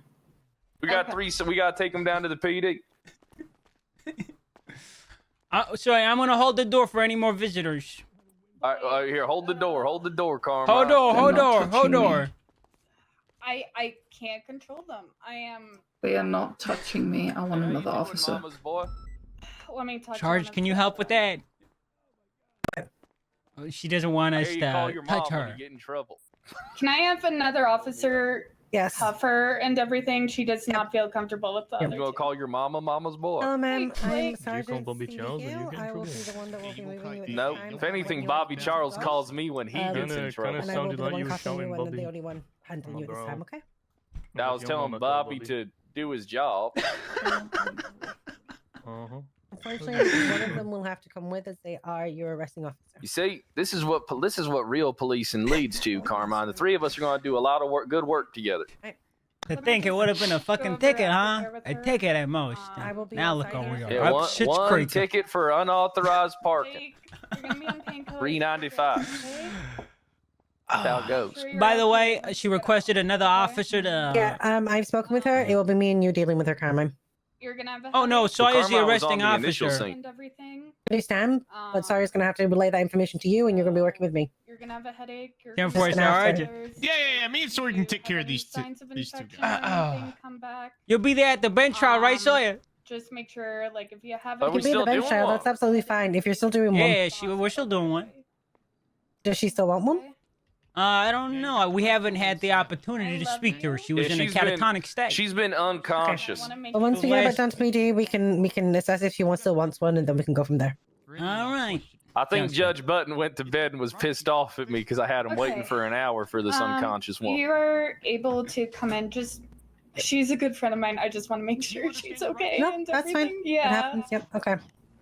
We got Okay. 3, so we gotta take them down to the PD. Sorry, I'm gonna hold the door for any more visitors. All right, here, hold the door, Carmine. Hold door, hold door, hold touching me. door. I can't control them. I am. They are not touching me. I want another officer. Mama's boy. Let me touch. Charge, one can of you them. help with that? Oh, she doesn't want I us hear you call to your mom touch when her. you get in trouble. Can I have another officer Yes. cuff her and everything? She does not feel comfortable with the You other gonna two. call your mama's boy? Hello, ma'am. Wait, I'm wait. Sergeant Bobby C. Charles when you Hill. get in I will be trouble? the one that will be moving you at this No, time. if anything, When Bobby you are Charles discussed. calls me when he gets in Kinda trouble. And I will sounded be the like one you was cuffing you shouting, and Bobby. the only one handling you this girl. time, okay? I was Your telling mama Bobby called to do his job. Uh-huh. Unfortunately, one of them will have to come with us. They are your arresting officer. You see, this is what real policing leads to, Carmine. The three of us are going to do a lot of good work together. To think it would have been a fucking ticket, huh? A ticket at most. I will be Now look outside where we here. are. Yeah, Up one Schitt's Creek. ticket for unauthorized parking. You're gonna be on painkillers. $3.95. Okay? That's how it goes. Sure you're By the way, okay. she requested another officer to. Yeah, I've spoken with her. It will be me and you dealing with her, Carmine. You're gonna have a Oh no, headache Sawyer's the Carmine was on arresting the initial officer. scene. and everything. Understand? But Sawyer's going to have to relay that information to you, and you're going to be working with me. You're gonna have a headache. You're Ten gonna for have Sarge. fevers. Yeah. Me and Sawyer can You take care have of any these two signs of guys. infection or anything, come back. You'll be there at the bench trial, right, Sawyer? Just make sure, like, if you have Are You we can be in the still bench doing trial. one? That's absolutely fine. If you're still doing one, Yeah, we're still doing one. does she still want one? I don't know. We haven't had the opportunity to speak to her. She was Yeah, in a she's been- catatonic state. She's been unconscious. But once we get back down to PD, we can assess if she still wants one, and then we can go from there. All right. I think Sounds good. Judge Button went to bed and was pissed off at me because I had him waiting Okay. for an hour for this unconscious woman. You are able to come in. Just, she's a good friend of mine. I just want to make sure she's okay. No, and that's fine. everything. It Yeah. happens. Yep. Okay.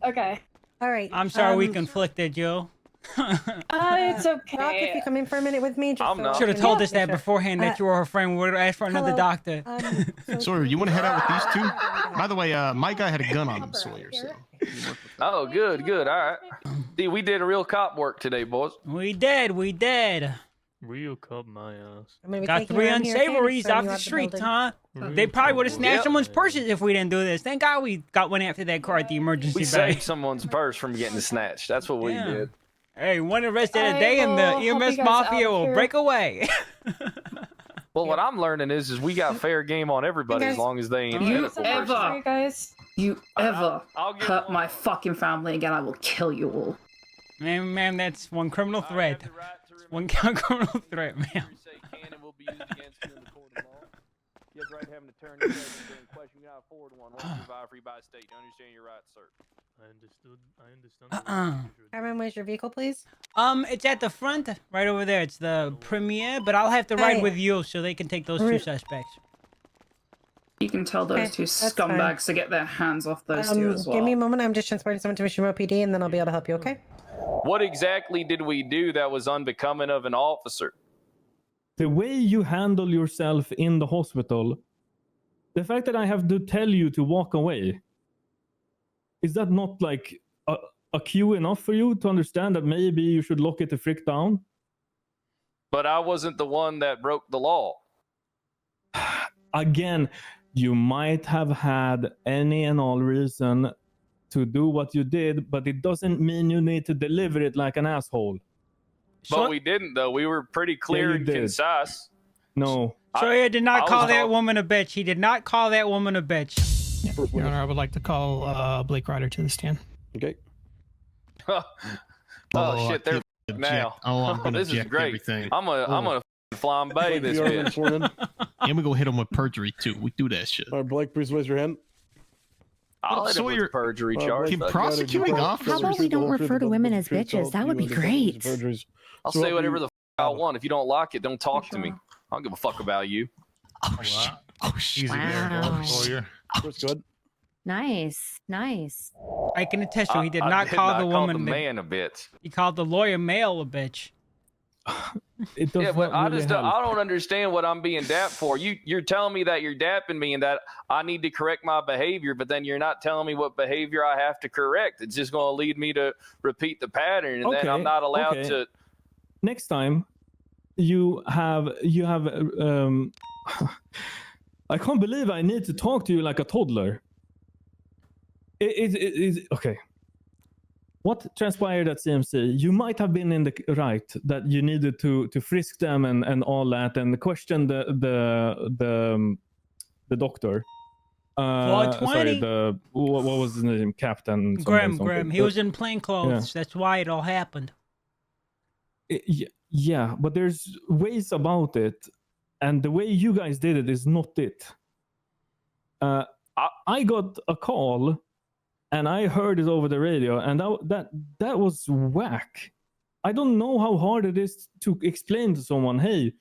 Okay. All right. I'm sorry we conflicted, Joe. It's okay. Doc, if you come in for a minute with me, just I'm so not. I Should have can told make us that sure. beforehand that you were her friend. We would have asked for another hello. doctor. Sawyer, you want to head out with these two? By the way, my guy had a gun on him, Sawyer. So. Oh, good. All right. See, we did a real cop work today, boys. We did. Real cop my ass. I'm gonna be Got taking 3 you around here, okay, unsavories showing off you the out streets, building. huh? Real They probably would have cop snatched Yep. someone's purses if we didn't do this. Thank God we got one after that car at the emergency We bay. saved someone's purse from getting snatched. That's what we Yeah. did. Hey, one arrested a I day and the will help EMS you guys mafia out will here. break away. Well, what I'm learning is we got fair game on everybody as long as they ain't You medical. ever- You guys. You ever I'll get hurt one. my fucking family again, I will kill you all. Ma'am, that's one criminal threat. One criminal threat, ma'am. Say can and will be used against you in the court of law. You have the right to have an attorney present during question. You cannot afford one. Once survived free by state. You understand your rights, sir. I understand. Carmen, where's your vehicle, please? It's at the front, right over there. It's the Premier, but I'll have to ride Hey. with you so they can take those two Re- suspects. You can tell those Okay, two that's fine. scumbags to get their hands off those two as well. Give me a moment. I'm just transporting someone to Mission Row PD, and then I'll be able to help you. Okay? What exactly did we do that was unbecoming of an officer? The way you handle yourself in the hospital, the fact that I have to tell you to walk away, is that not like a cue enough for you to understand that maybe you should lock it the frick down? But I wasn't the one that broke the law. Again, you might have had any and all reason to do what you did, but it doesn't mean you need to deliver it like an asshole. But we didn't, though. We were pretty clear you and did. concise. No. Sawyer did not I call was that talk- woman a bitch. He did not call that woman a bitch. Your Honor, I would like to call Blake Ryder to the stand. Okay. Oh, shit. They're now. I'm gonna This is object great. everything. I'm gonna flambe this bitch. And we gonna hit him with perjury too. We do that shit. All right, Blake, please raise your hand. I'll hit him Sawyer, with perjury charge. Can prosecuting officers? How about we don't refer to women as bitches? That would be great. I'll say whatever the I want. If you don't like it, don't talk to me. I don't give a fuck about you. Easy Wow. Sawyer. That's good. Nice. I can attest to he did I not did call not the call woman the man a bitch. He called the lawyer male a bitch. It does Yeah, but not I really just help. I don't understand what I'm being dapped for. You're telling me that you're dapping me and that I need to correct my behavior, but then you're not telling me what behavior I have to correct. It's just going to lead me to repeat the pattern, and then I'm not allowed to. Next time, you have. I can't believe I need to talk to you like a toddler. It is okay. What transpired at CMC? You might have been in the right that you needed to frisk them and all that and question the doctor. Sorry, what was his name? Captain. Grim. He was in plain clothes. That's why it all happened. Yeah, but there's ways about it, and the way you guys did it is not it. I got a call. And I heard it over the radio, and that was whack. I don't know how hard it is to explain to someone, hey,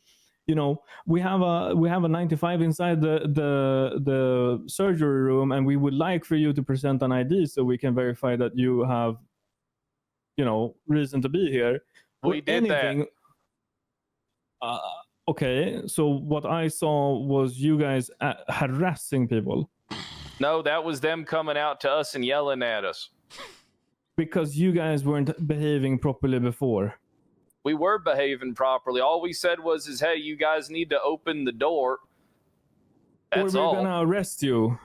we have a 95 inside the surgery room, and we would like for you to present an ID so we can verify that you have, reason to be here. We did that. Okay, so what I saw was you guys harassing people. No, that was them coming out to us and yelling at us. Because you guys weren't behaving properly before. We were behaving properly. All we said was, hey, you guys need to open the door. That's or we're all. Going to arrest you.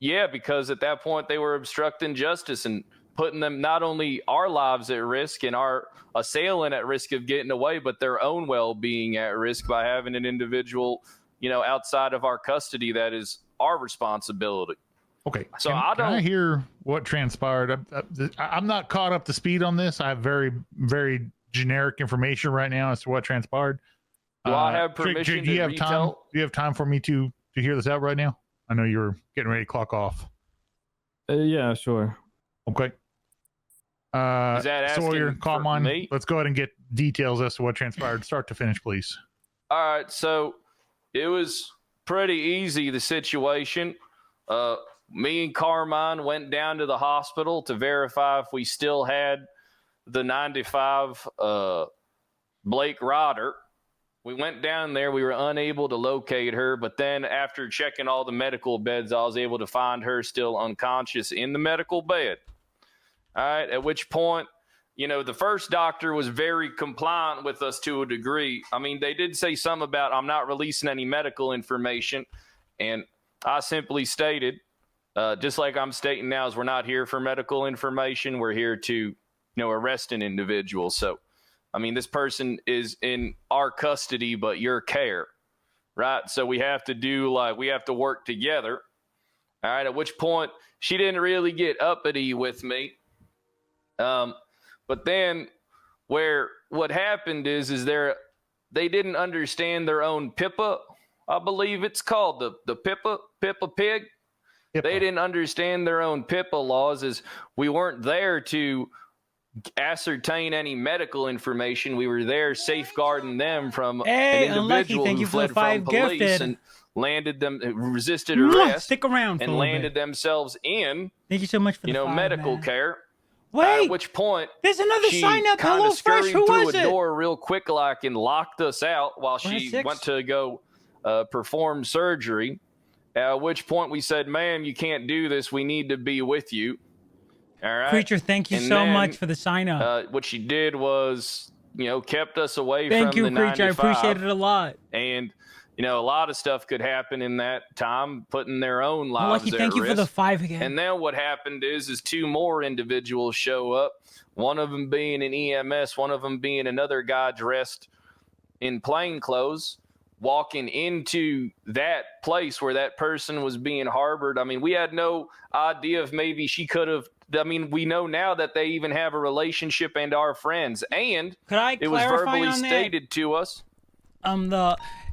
Yeah, because at that point they were obstructing justice and putting them not only our lives at risk and our assailant at risk of getting away, but their own well-being at risk by having an individual, outside of our custody that is our responsibility. Okay. So can I hear what transpired? I'm not caught up to speed on this. I have very, very generic information right now as to what transpired. Do I have permission do you to have retell? time? Do you have time for me to hear this out right now? I know you're getting ready to clock off. Yeah, sure. Okay. Is that asking Sawyer, for Carmine, me? let's go ahead and get details as to what transpired, start to finish, please. All right, so it was pretty easy, the situation. Me and Carmine went down to the hospital to verify if we still had the 95 Blake Rodder. We went down there. We were unable to locate her, but then after checking all the medical beds, I was able to find her still unconscious in the medical bed. All right, at which point, the first doctor was very compliant with us to a degree. I mean, they did say something about I'm not releasing any medical information. And I simply stated, just like I'm stating now, is we're not here for medical information. We're here to, arrest an individual. So, I mean, this person is in our custody, but your care, right? So we have to work together. All right, at which point she didn't really get uppity with me. But then what happened is they didn't understand their own PIPA, I believe it's called the PIPA pig. HIPAA. They didn't understand their own PIPA laws, as we weren't there to ascertain any medical information. We were there safeguarding them from an individual who fled from police and resisted arrest. Stick around for and a little landed bit. themselves in Thank you so much for the medical man. care. Wait, at which point there's another she sign up. kind Hello of Fresh. scurried Who through was a it? door real quick and locked us out while she 106? went to go perform surgery. At which point we said, ma'am, you can't do this. We need to be with you. All right. Preacher, thank you And so then, much for the sign up. What she did was, kept us away Thank from you, the Preacher. 95. I appreciate it a lot. And, a lot of stuff could happen in that time, putting their own lives Lucky, at thank you risk. for the 5 again. And then what happened is two more individuals show up, one of them being an EMS, one of them being another guy dressed in plain clothes. walking into that place where that person was being harbored. I mean, we had no idea if maybe she could have. I mean, we know now that they even have a relationship and are friends, and Could I it was clarify verbally on that? stated to us.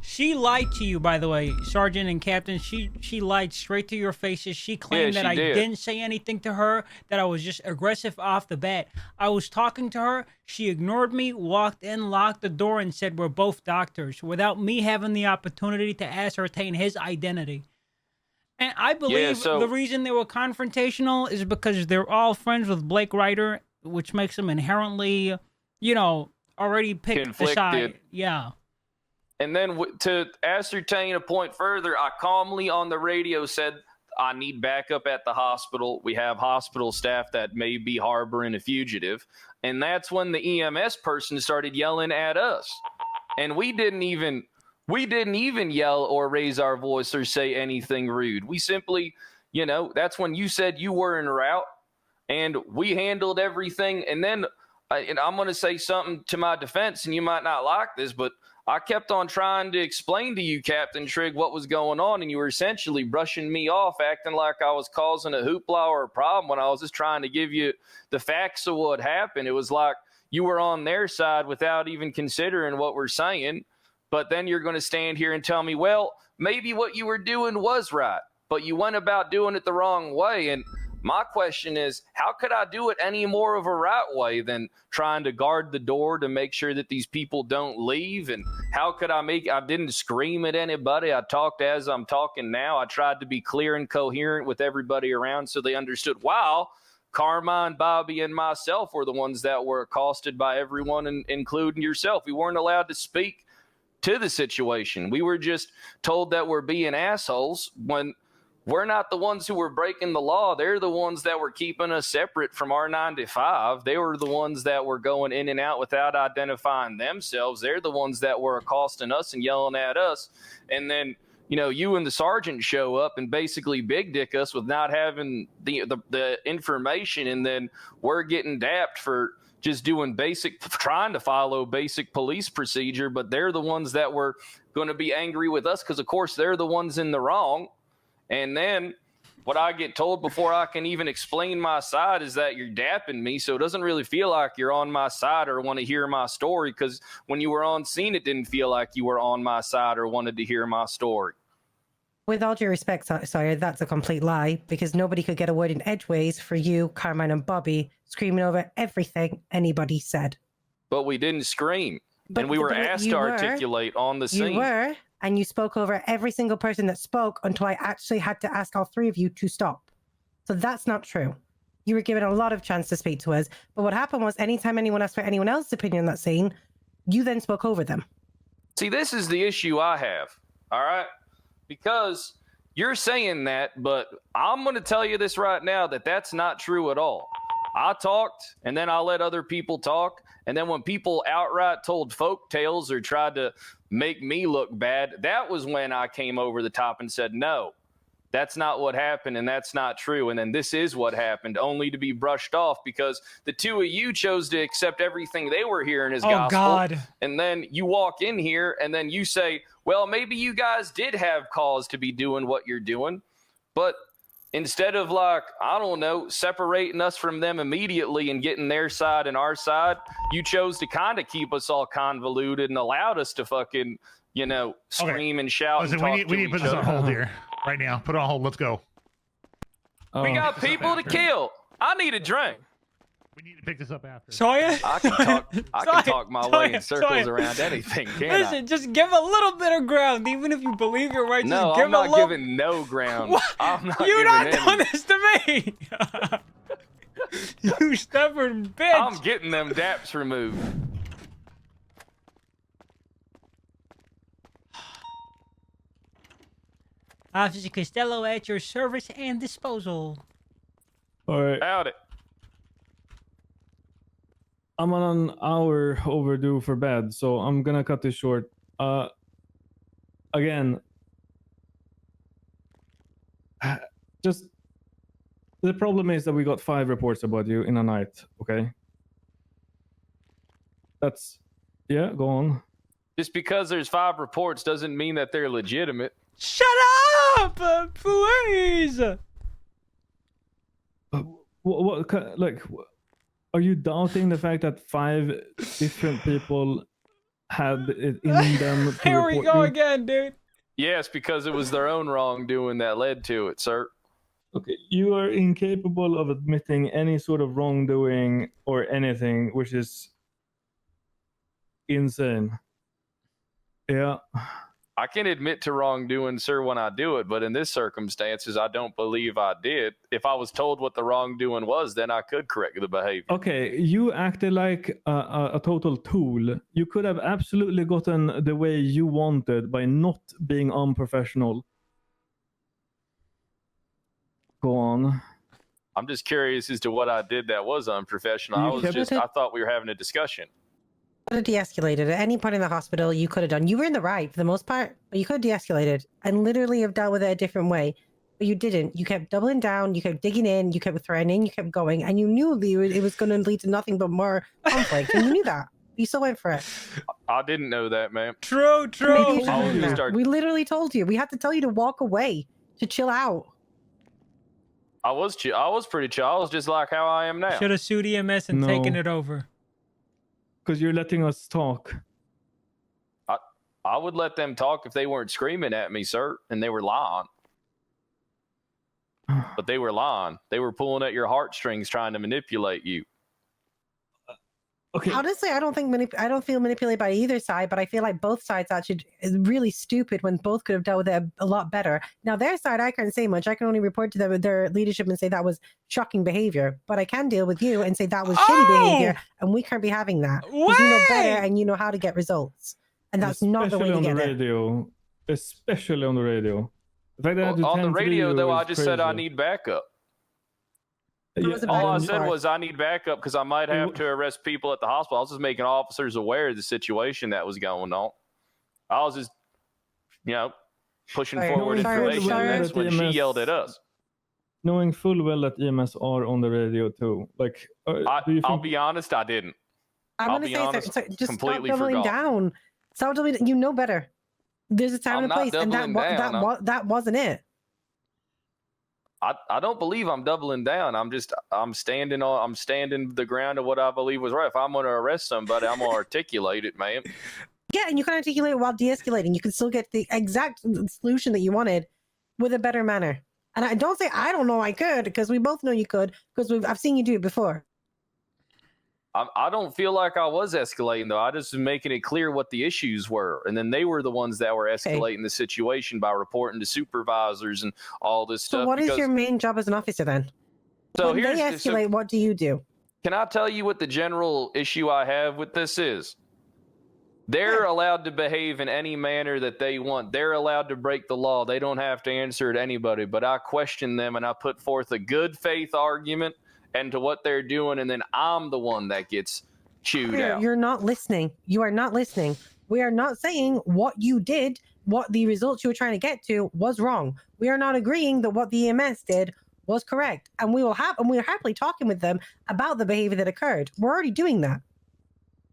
She lied to you, by the way, Sergeant and Captain. She lied straight to your faces. She claimed that I didn't say anything to her, that I was just aggressive off the bat. I was talking to her. She ignored me, walked in, locked the door, and said we're both doctors without me having the opportunity to ascertain his identity. And I believe the reason they were confrontational is because they're all friends with Blake Ryder, which makes them inherently, you know, already picked a side. Yeah. And then to ascertain a point further, I calmly on the radio said, I need backup at the hospital. We have hospital staff that may be harboring a fugitive. And that's when the EMS person started yelling at us. And we didn't even yell or raise our voice or say anything rude. We simply, you know, that's when you said you were en route and we handled everything. And then and I'm going to say something to my defense, and you might not like this, but I kept on trying to explain to you, Captain Trigg, what was going on, and you were essentially brushing me off, acting like I was causing a hoopla or a problem when I was just trying to give you the facts of what happened. It was like you were on their side without even considering what we're saying, but then you're going to stand here and tell me, well, maybe what you were doing was right, but you went about doing it the wrong way. And my question is, how could I do it any more of a right way than trying to guard the door to make sure that these people don't leave? And how could I didn't scream at anybody. I talked as I'm talking now. I tried to be clear and coherent with everybody around so they understood, wow, Carmine, Bobby, and myself were the ones that were accosted by everyone, including yourself. We weren't allowed to speak to the situation. We were just told that we're being assholes when we're not the ones who were breaking the law. They're the ones that were keeping us separate from our 9 to 5. They were the ones that were going in and out without identifying themselves. They're the ones that were accosting us and yelling at us. And then, you know, you and the sergeant show up and basically big dick us with not having the information. And then we're getting dapped for just trying to follow basic police procedure. But they're the ones that were going to be angry with us because, of course, they're the ones in the wrong. And then what I get told before I can even explain my side is that you're dapping me. So it doesn't really feel like you're on my side or want to hear my story, because when you were on scene, it didn't feel like you were on my side or wanted to hear my story. With all due respect, Sawyer, that's a complete lie, because nobody could get a word in edgeways for you, Carmine, and Bobby screaming over everything anybody said. But we didn't scream. And we were asked to articulate on the scene. You were. And you spoke over every single person that spoke until I actually had to ask all three of you to stop. So that's not true. You were given a lot of chance to speak to us. But what happened was anytime anyone asked for anyone else's opinion on that scene, you then spoke over them. See, this is the issue I have, all right? Because you're saying that, but I'm going to tell you this right now, that that's not true at all. I talked, and then I let other people talk. And then when people outright told folk tales or tried to make me look bad, that was when I came over the top and said, no, that's not what happened, and that's not true. And then this is what happened, only to be brushed off because the two of you chose to accept everything they were hearing as gospel. God. And then you walk in here, and then you say, well, maybe you guys did have cause to be doing what you're doing, but instead of, like, I don't know, separating us from them immediately and getting their side and our side, you chose to kind of keep us all convoluted and allowed us to fucking, you know, scream and shout. Listen, we need to put this on hold here right now. Put it on hold. Let's go. We got people to kill. I need a drink. We need to pick this up after. Sawyer? I can talk my way in circles around anything, can't Listen, just give a little bit of ground, even if you believe you're right. No, just give I'm not a little... giving no ground. What? I'm not You're not giving doing this to me. You stubborn bitch. I'm getting them daps removed. Officer Costello at your service and disposal. All right. Out it. I'm on an hour overdue for bed, so I'm gonna cut this short. Again, just the problem is that we got 5 reports about you in a night. Okay. That's, yeah. Go on. Just because there's 5 reports doesn't mean that they're legitimate. Shut up, please. Are you doubting the fact that 5 different people had it in them? To Here we report go you? again, dude. Yes, because it was their own wrongdoing that led to it, sir. Okay, you are incapable of admitting any sort of wrongdoing or anything, which is insane. Yeah. I can admit to wrongdoing, sir, when I do it, but in this circumstances, I don't believe I did. If I was told what the wrongdoing was, then I could correct the behavior. Okay, you acted like a total tool. You could have absolutely gotten the way you wanted by not being unprofessional. Go on. I'm just curious as to what I did that was unprofessional. I thought we were having a discussion. Could have de-escalated at any point in the hospital. You could have done. You were in the right for the most part, but you could have de-escalated and literally have dealt with it a different way. But you didn't. You kept doubling down. You kept digging in. You kept threatening. You kept going, and you knew it was going to lead to nothing but more conflict. And you knew that. You still went for it. I didn't know that, ma'am. True. Maybe you should have that. We literally told you. We had to tell you to walk away, to chill out. I was pretty chill. I was just like how I am now. Should have sued EMS and taken it over. Because you're letting us talk. I would let them talk if they weren't screaming at me, sir, and they were lying. But they were lying. They were pulling at your heartstrings trying to manipulate you. Okay. Honestly, I don't feel manipulated by either side, but I feel like both sides actually is really stupid when both could have dealt with it a lot better. Now, their side, I can't say much. I can only report to them with their leadership and say that was shocking behavior. But I can deal with you and say that was shitty behavior, and we can't be having that. Because you know better and you know how to get results. And that's not the way to get it. Especially on the radio. The fact that I had to On the tend to radio, you though, I is just said I crazy. need backup. Yeah, All I said was I need backup because I might have to arrest people at the hospital. I was just making officers aware of the situation that was going on. I was just, pushing forward information. And that's when she yelled at us. Knowing full well that EMS are on the radio too. Like, I'll be honest, I didn't. I'm going to say, just stop doubling down. Stop doubling down. You know better. There's a time and a place, and that wasn't it. I don't believe I'm doubling down. I'm standing the ground of what I believe was right. If I'm going to arrest somebody, I'm going to articulate it, man. Yeah, and you can articulate it while de-escalating. You can still get the exact solution that you wanted with a better manner. And I don't say I don't know I could, because we both know you could, because I've seen you do it before. I don't feel like I was escalating, though. I just was making it clear what the issues were. And then they were the ones that were escalating the situation by reporting to supervisors and all this stuff. So what is your main job as an officer then? So when they escalate, what do you do? Can I tell you what the general issue I have with this is? They're allowed to behave in any manner that they want. They're allowed to break the law. They don't have to answer to anybody. But I question them and I put forth a good faith argument and to what they're doing, and then I'm the one that gets chewed out. You're not listening. You are not listening. We are not saying what you did, what the results you were trying to get to was wrong. We are not agreeing that what the EMS did was correct. And we're happily talking with them about the behavior that occurred. We're already doing that.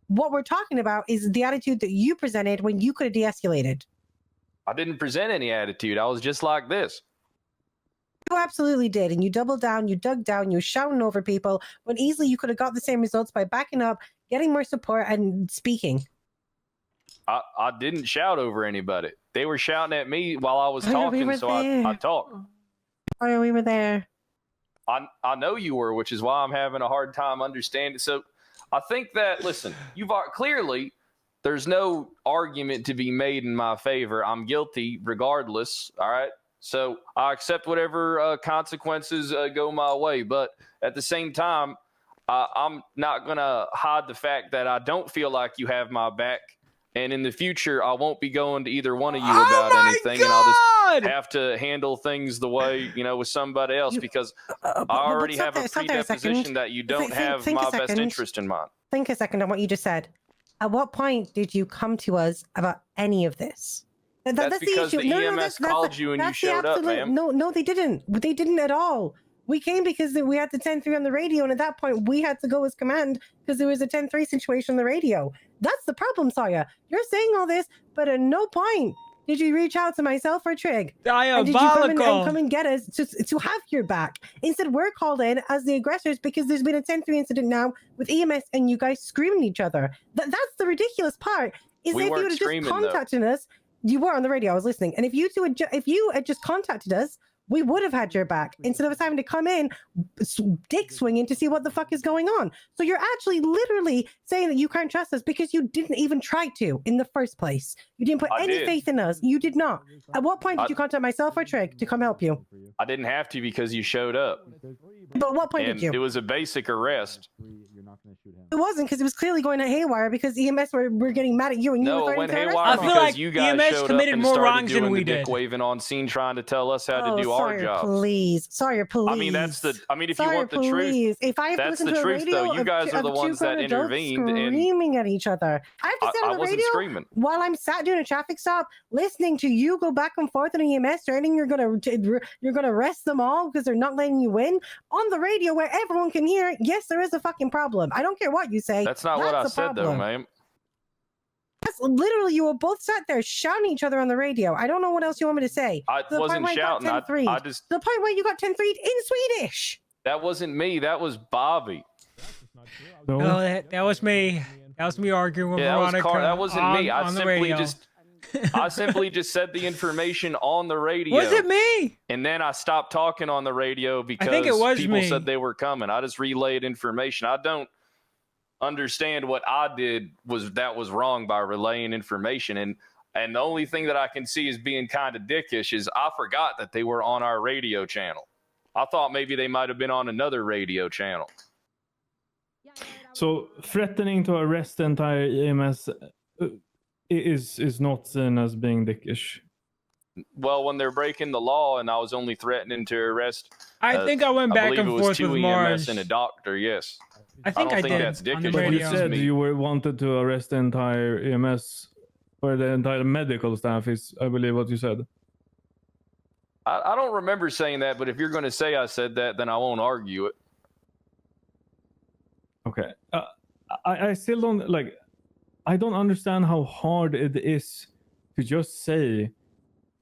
What we're talking about is the attitude that you presented when you could have de-escalated. I didn't present any attitude. I was just like this. You absolutely did, and you doubled down, you dug down, you were shouting over people, when easily you could have got the same results by backing up, getting more support, and speaking. I didn't shout over anybody. They were shouting at me while I was talking, I talked. Oh, we were there. I know you were, which is why I'm having a hard time understanding. So I think that, listen, clearly there's no argument to be made in my favor. I'm guilty regardless, all right? So I accept whatever consequences go my way. But at the same time, I'm not going to hide the fact that I don't feel like you have my back. And in the future, I won't be going to either one of you about anything. God! And I'll just have to handle things the way, with somebody else because I already have a predisposition that you don't have my best interest in mind. Think a second on what you just said. At what point did you come to us about any of this? That's because the EMS called you and you showed up, ma'am. No, they didn't. They didn't at all. We came because we had the 10-3 on the radio, and at that point, we had to go as command because there was a 10-3 situation on the radio. That's the problem, Sawyer. You're saying all this, but at no point did you reach out to myself or Trig? And did you come and get us to have your back? Instead, we're called in as the aggressors because there's been a 10-3 incident now with EMS and you guys screaming at each other. That's the ridiculous part. Is if you would have just contacted us, you were on the radio, I was listening. And if you had just contacted us, we would have had your back instead of us having to come in dick swinging to see what the fuck is going on. So you're actually literally saying that you can't trust us because you didn't even try to in the first place. You didn't put any faith in us. You did not. At what point did you contact myself or Trig to come help you? I didn't have to because you showed up. But at what point did you? It was a basic arrest. It wasn't because it was clearly going haywire because EMS were getting mad at you and you were it went to haywire because you guys EMS showed committed up and more started wrongs doing than we the dick did. waving on scene, trying to tell us how to do our Sawyer, jobs. Please, Sawyer, please. I mean, if Sawyer, you want the please. truth, If I have to that's listen the to a truth, radio though. You guys are the ones that intervened, and screaming at each other. I have to sit on the wasn't radio screaming. while I'm sat doing a traffic stop, listening to you go back and forth in EMS, threatening you're gonna arrest them all because they're not letting you in on the radio where everyone can hear. Yes, there is a fucking problem. I don't care what you say. That's not what I a said, though, problem. ma'am. That's literally, you were both sat there shouting at each other on the radio. I don't know what else you want me to say. I To the wasn't point where you got shouting. 10-3'd. I just To the point where you got 10-3'd in Swedish. that wasn't me. That was Bobby. No, that was me. That was me arguing with Yeah, Veronica. that wasn't me. I on the radio. simply just said the information on the radio. Was it me? And then I stopped talking on the radio because think it was people me. said they were coming. I just relayed information. I don't understand what I did was wrong by relaying information. And the only thing that I can see as being kind of dickish is I forgot that they were on our radio channel. I thought maybe they might have been on another radio channel. So threatening to arrest the entire EMS is not seen as being dickish. Well, when they're breaking the law, and I was only threatening to arrest. I think I went back believe and it was forth 2 with EMS Mars. and a doctor. Yes. I think don't I think did that's on the dickish. But you radio. said Me. you wanted to arrest the entire EMS or the entire medical staff is, I believe, what you said. I don't remember saying that, but if you're going to say I said that, then I won't argue it. Okay. I still don't like. I don't understand how hard it is to just say,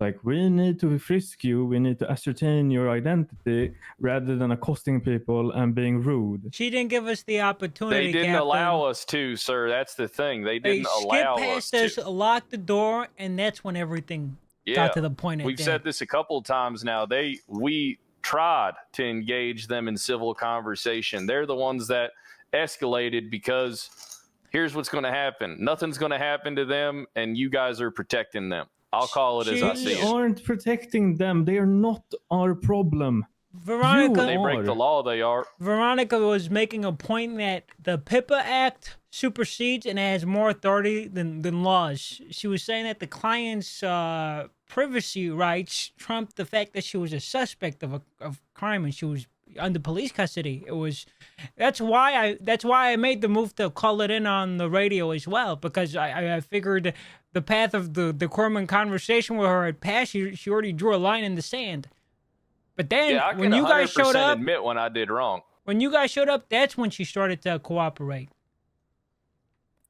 like, we need to frisk you, we need to ascertain your identity, rather than accosting people and being rude. She didn't give us the opportunity. They didn't Captain. allow us to, sir. That's the thing. They didn't allow us past to. us, locked the door, and that's when everything got to the point. We've said this a couple of times now. We tried to engage them in civil conversation. They're the ones that escalated because here's what's going to happen. Nothing's going to happen to them, and you guys are protecting them. I'll call it as I see We it. aren't protecting them. They are not our problem. Veronica, When they break the law, they are. Veronica was making a point that the PIPA Act supersedes and has more authority than laws. She was saying that the client's privacy rights trumped the fact that she was a suspect of crime and she was under police custody. That's why I made the move to call it in on the radio as well, because I figured the path of the decorum conversation with her had passed. She already drew a line in the sand. But then Yeah, I can when you guys 100% showed up, admit when I did wrong. when you guys showed up, that's when she started to cooperate.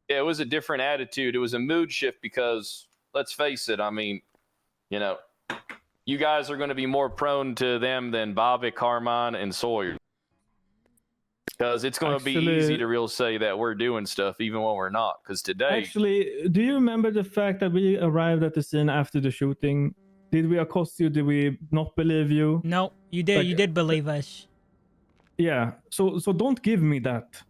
Yeah, it was a different attitude. It was a mood shift because, let's face it, I mean, you know, you guys are going to be more prone to them than Bobby, Carmine, and Sawyer. Because it's going to be easy to really say that we're doing stuff even when we're not. Because today... Actually, do you remember the fact that we arrived at the scene after the shooting? Did we accost you? Did we not believe you? No, you did. Like, you did believe us. Yeah, so don't give me that.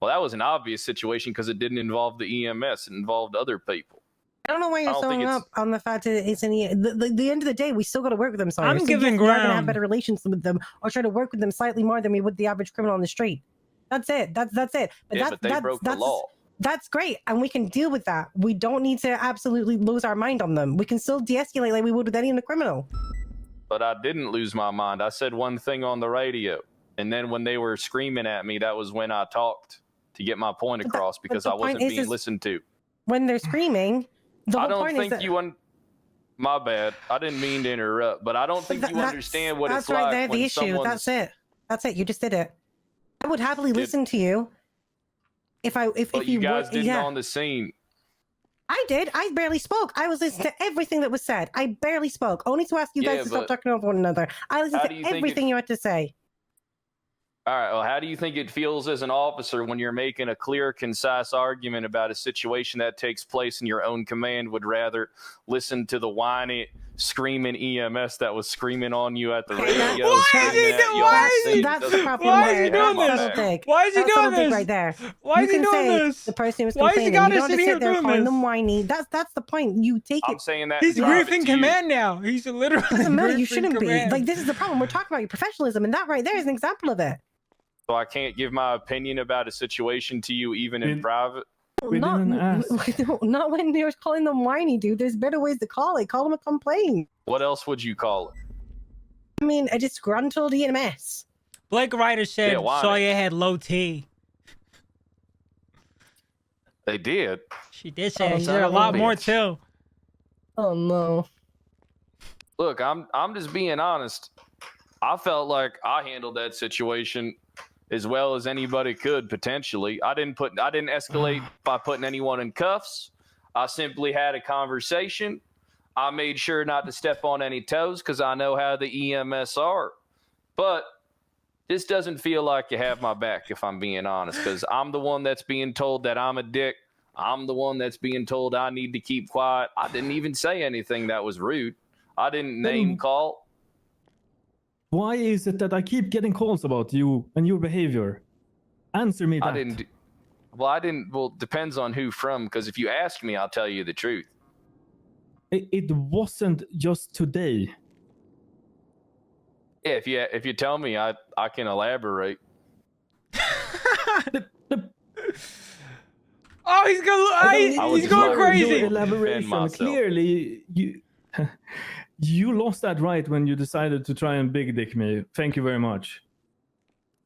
Well, that was an obvious situation because it didn't involve the EMS. It involved other people. I don't know why you're so hung up on the fact that it's the end of the day. We still got to work with them. Sorry, I'm giving We're going to have ground. better relations with them, or try to work with them slightly more than we would the average criminal on the street. That's it. That's it. But they broke the law. That's great, and we can deal with that. We don't need to absolutely lose our mind on them. We can still de-escalate like we would with any other criminal. But I didn't lose my mind. I said one thing on the radio. And then when they were screaming at me, that was when I talked to get my point across because I wasn't being listened to. When they're screaming, the I whole don't point is think that... you My bad. I didn't mean to interrupt, but I don't think you understand what it's right like there, when the issue. someone's... That's it. You just did it. I would happily listen to you if But you guys didn't on the scene. I did. I barely spoke. I was listening to everything that was said. I barely spoke, only to ask you guys to stop talking over one another. I listened to everything you had to say. All right. Well, how do you think it feels as an officer when you're making a clear, concise argument about a situation that takes place in your own command would rather listen to the whiny, screaming EMS that was screaming on you at the radio? That's the problem. Why is he doing this? Why is he doing this? Right there. Why is he doing this? The person who was Why is he complaining. got You us don't in have to here sit there doing calling this? them whiny. That's the point. You take it. I'm saying that. He's briefing command now. He's literally. Doesn't matter. You briefing shouldn't command. be. Like, this is the problem. We're talking about your professionalism, and that right there is an example of it. So I can't give my opinion about a situation to you even in private? Not when you're calling them whiny, dude. There's better ways to call it. Call them a complaint. What else would you call it? I mean, a disgruntled EMS. Blake Ryder said Sawyer had low T. They did. She did say it. She said a lot more too. Oh no. Look, I'm just being honest. I felt like I handled that situation as well as anybody could potentially. I didn't escalate by putting anyone in cuffs. I simply had a conversation. I made sure not to step on any toes because I know how the EMS are. But this doesn't feel like you have my back, if I'm being honest, because I'm the one that's being told that I'm a dick. I'm the one that's being told I need to keep quiet. I didn't even say anything that was rude. I didn't name call. Why is it that I keep getting calls about you and your behavior? Answer me that. I didn't. Well, depends on who from, because if you ask me, I'll tell you the truth. It wasn't just today. Yeah, if you tell me, I can elaborate. Oh, he's going crazy. Your elaboration. Clearly, you lost that right when you decided to try and big dick me. Thank you very much.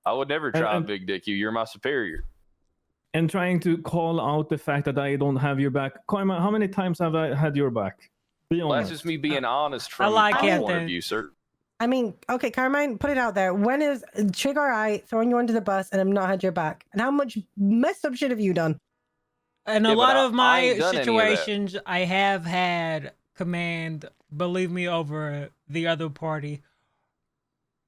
I would never try and big dick you. You're my superior. And trying to call out the fact that I don't have your back. Carmine, how many times have I had your back? Be honest. Well, that's just me being honest from like my it, point then. of view, sir. I mean, okay, Carmine, put it out there. When is Trigger I throwing you under the bus and I've not had your back? And how much messed up shit have you done? In a lot of my situations, I have had command, believe me, over the other party.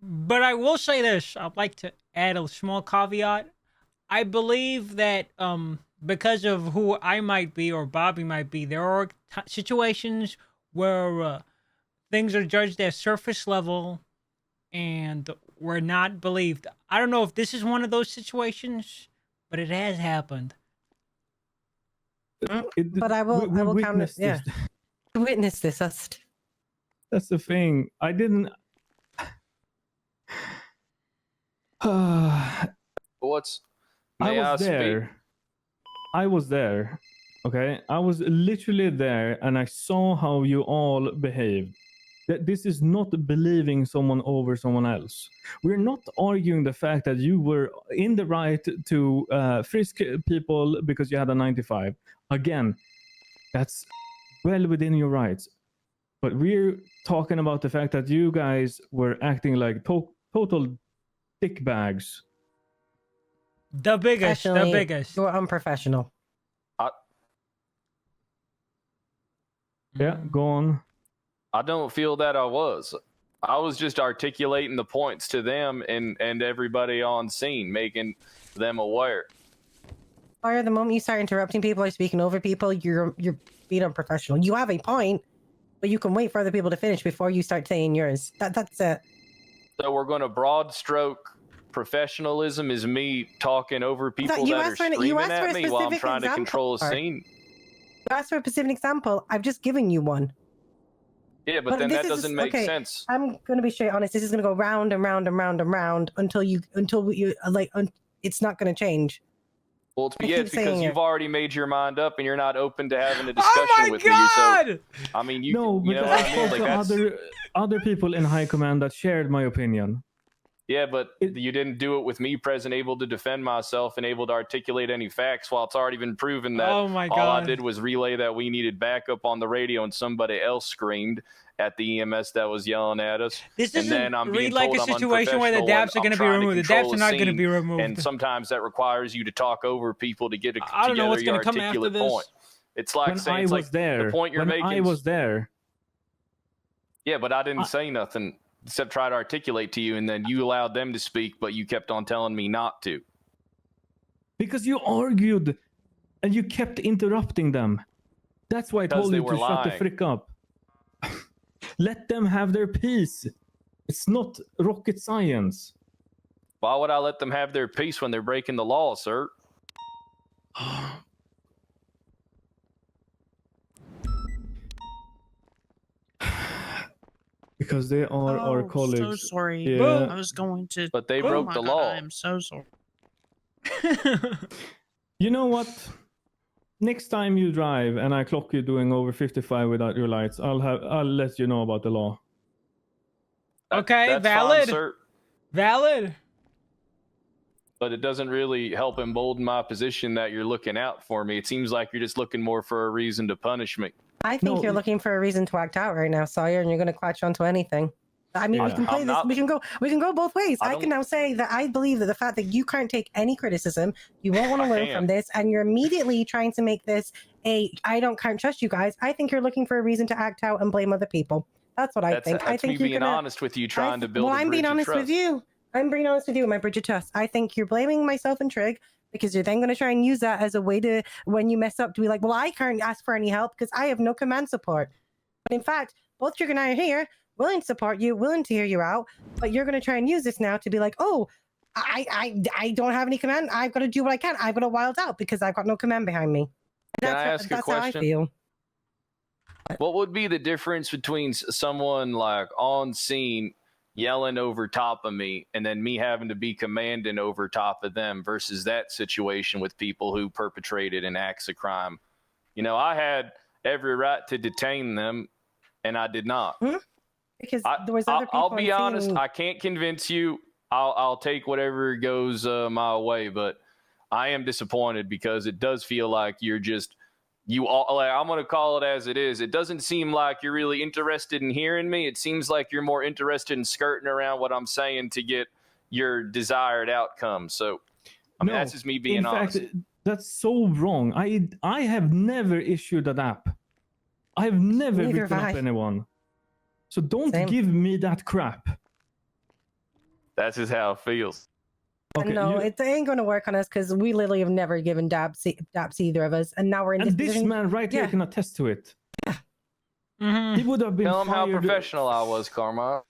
But I will say this. I'd like to add a small caveat. I believe that because of who I might be or Bobby might be, there are situations where things are judged at surface level and we're not believed. I don't know if this is one of those situations, but it has happened. But I will counter. Yeah, witness this. That's the thing. I didn't. What's? I was there. Okay, I was literally there, and I saw how you all behaved. That this is not believing someone over someone else. We're not arguing the fact that you were in the right to frisk people because you had a 95. Again, that's well within your rights. But we're talking about the fact that you guys were acting like total dickbags. The biggest. You're unprofessional. Yeah, go on. I don't feel that I was. I was just articulating the points to them and everybody on scene, making them aware. Sawyer, the moment you start interrupting people or speaking over people, you're being unprofessional. You have a point, but you can wait for other people to finish before you start saying yours. That's it. So we're going to broad stroke professionalism is me talking over people that are screaming at me while I'm trying to control a scene. You asked for a specific example. I've just given you one. Yeah, but then that doesn't make sense. I'm going to be straight honest. This is going to go round and round and round and round until it's not going to change. Well, it's because you've already made your mind up and you're not open to having a discussion with me. So, I mean, you know what I mean? Like other people in high command that shared my opinion. Yeah, but you didn't do it with me present, able to defend myself and able to articulate any facts, while it's already been proven that Oh my all I God. did was relay that we needed backup on the radio and somebody else screamed at the EMS that was yelling at us. This and doesn't then I'm being read like told a I'm situation where the unprofessional dabs are when going I'm to be trying removed. The control dabs a are not going to scene, be removed. And sometimes that requires you to talk over people to get I don't know what's together your gonna come after articulate this. point. It's like When saying I it's was like there, the point you're when making. I was there, Yeah, but I didn't say nothing except try to articulate to you, and then you allowed them to speak, but you kept on telling me not to. because you argued and you kept interrupting them. That's why I Because told they you were to shut the lying. frick up. Let them have their peace. It's not rocket science. Why would I let them have their peace when they're breaking the law, sir? Because they are our colleagues. So sorry. Yeah. I was going to. But they Oh broke my the God, law. I am so sorry. You know what? Next time you drive and I clock you doing over 55 without your lights, I'll let you know about the law. Okay, That's valid. fine, sir. Valid. But it doesn't really help embolden my position that you're looking out for me. It seems like you're just looking more for a reason to punish me. I think No. you're looking for a reason to act out right now, Sawyer, and you're going to clutch onto anything. I mean, we Yeah. can play I'm this. not- We can go both ways. I I don't- can now say that I believe that the fact that you can't take any criticism, you won't want to I learn can. from this, and you're immediately trying to make this can't trust you guys. I think you're looking for a reason to act out and blame other people. That's what I think. I That's think me you're being gonna, honest with you, trying to build well, a I'm bridge being of honest trust. with you. I'm being honest with you with my bridge of trust. I think you're blaming myself and Trig because you're then going to try and use that as a way to, when you mess up, to be like, well, I can't ask for any help because I have no command support. But in fact, both Trig and I are here, willing to support you, willing to hear you out, but you're going to try and use this now to be like, oh, I don't have any command. I've got to do what I can. I've got to wild out because I've got no command behind me. Can I ask a that's how I question? feel. What would be the difference between someone like on scene yelling over top of me and then me having to be commanding over top of them versus that situation with people who perpetrated an acts of crime? You know, I had every right to detain them and I did not. Because there was other people. I'll be on honest, scene. I can't convince you. I'll take whatever goes my way, but I am disappointed because it does feel like you're just I'm going to call it as it is. It doesn't seem like you're really interested in hearing me. It seems like you're more interested in skirting around what I'm saying to get your desired outcome. So, I mean, No, that's just me being in honest. fact, that's so wrong. I have never issued an app. I have never Neither written have up I. anyone. So don't Same. give me that crap. That's just how it feels. Okay, No, you- it ain't going to work on us because we literally have never given daps either of us, and now we're in and this this position. man right here Yeah. can attest to it. Mhm. He would have been Tell them how fired. professional I was, Carmine.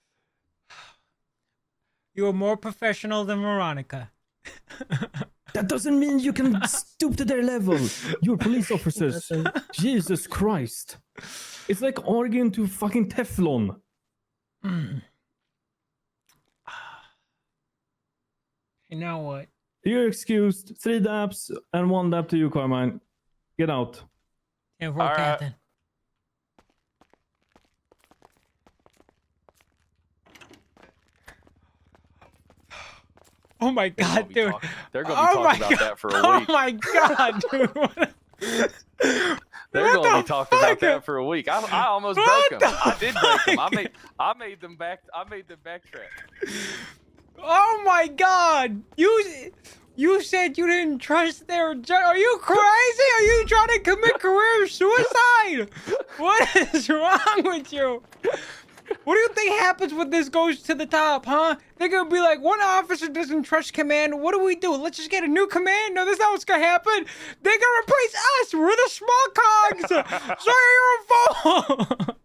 You are more professional than Veronica. That doesn't mean you can stoop to their level. You're police officers. Jesus Christ. It's like arguing to fucking Teflon. You know what? You're excused. 3 daps and 1 dap to you, Carmine. Get out. Yeah, All right. Captain. Oh my god, dude. They're going to be talking about that for a Oh week. my god, dude. They're What going to the be talking about fuck? that for a week. I almost What broke them. the I did break them. I made them backtrack. Oh my god. You said you didn't trust their Are you crazy? Are you trying to commit career suicide? What is wrong with you? What do you think happens when this goes to the top, huh? They're gonna be like, one officer doesn't trust command. What do? Let's just get a new command? No, that's not what's gonna happen. They're gonna replace us. We're the small cogs. Sorry, you're a fool.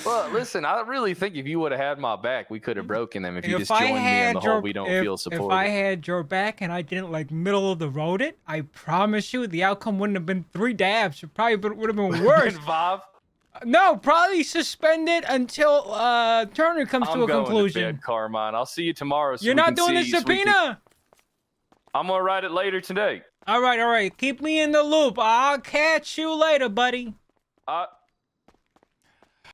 Well, listen, I really think if you would have had my back, we could have broken them. If you If just I joined me in had the your- whole we don't feel supported. If I had your back and I didn't like middle of the road it, I promise you the outcome wouldn't have been 3 dabs. It probably would have been worse. 5. No, probably suspended until Turner comes I'm to a going conclusion. to bed, Carmine. I'll see you tomorrow. So You're we not can doing the see- so we can- subpoena. I'm gonna write it later today. All right. Keep me in the loop. I'll catch you later, buddy.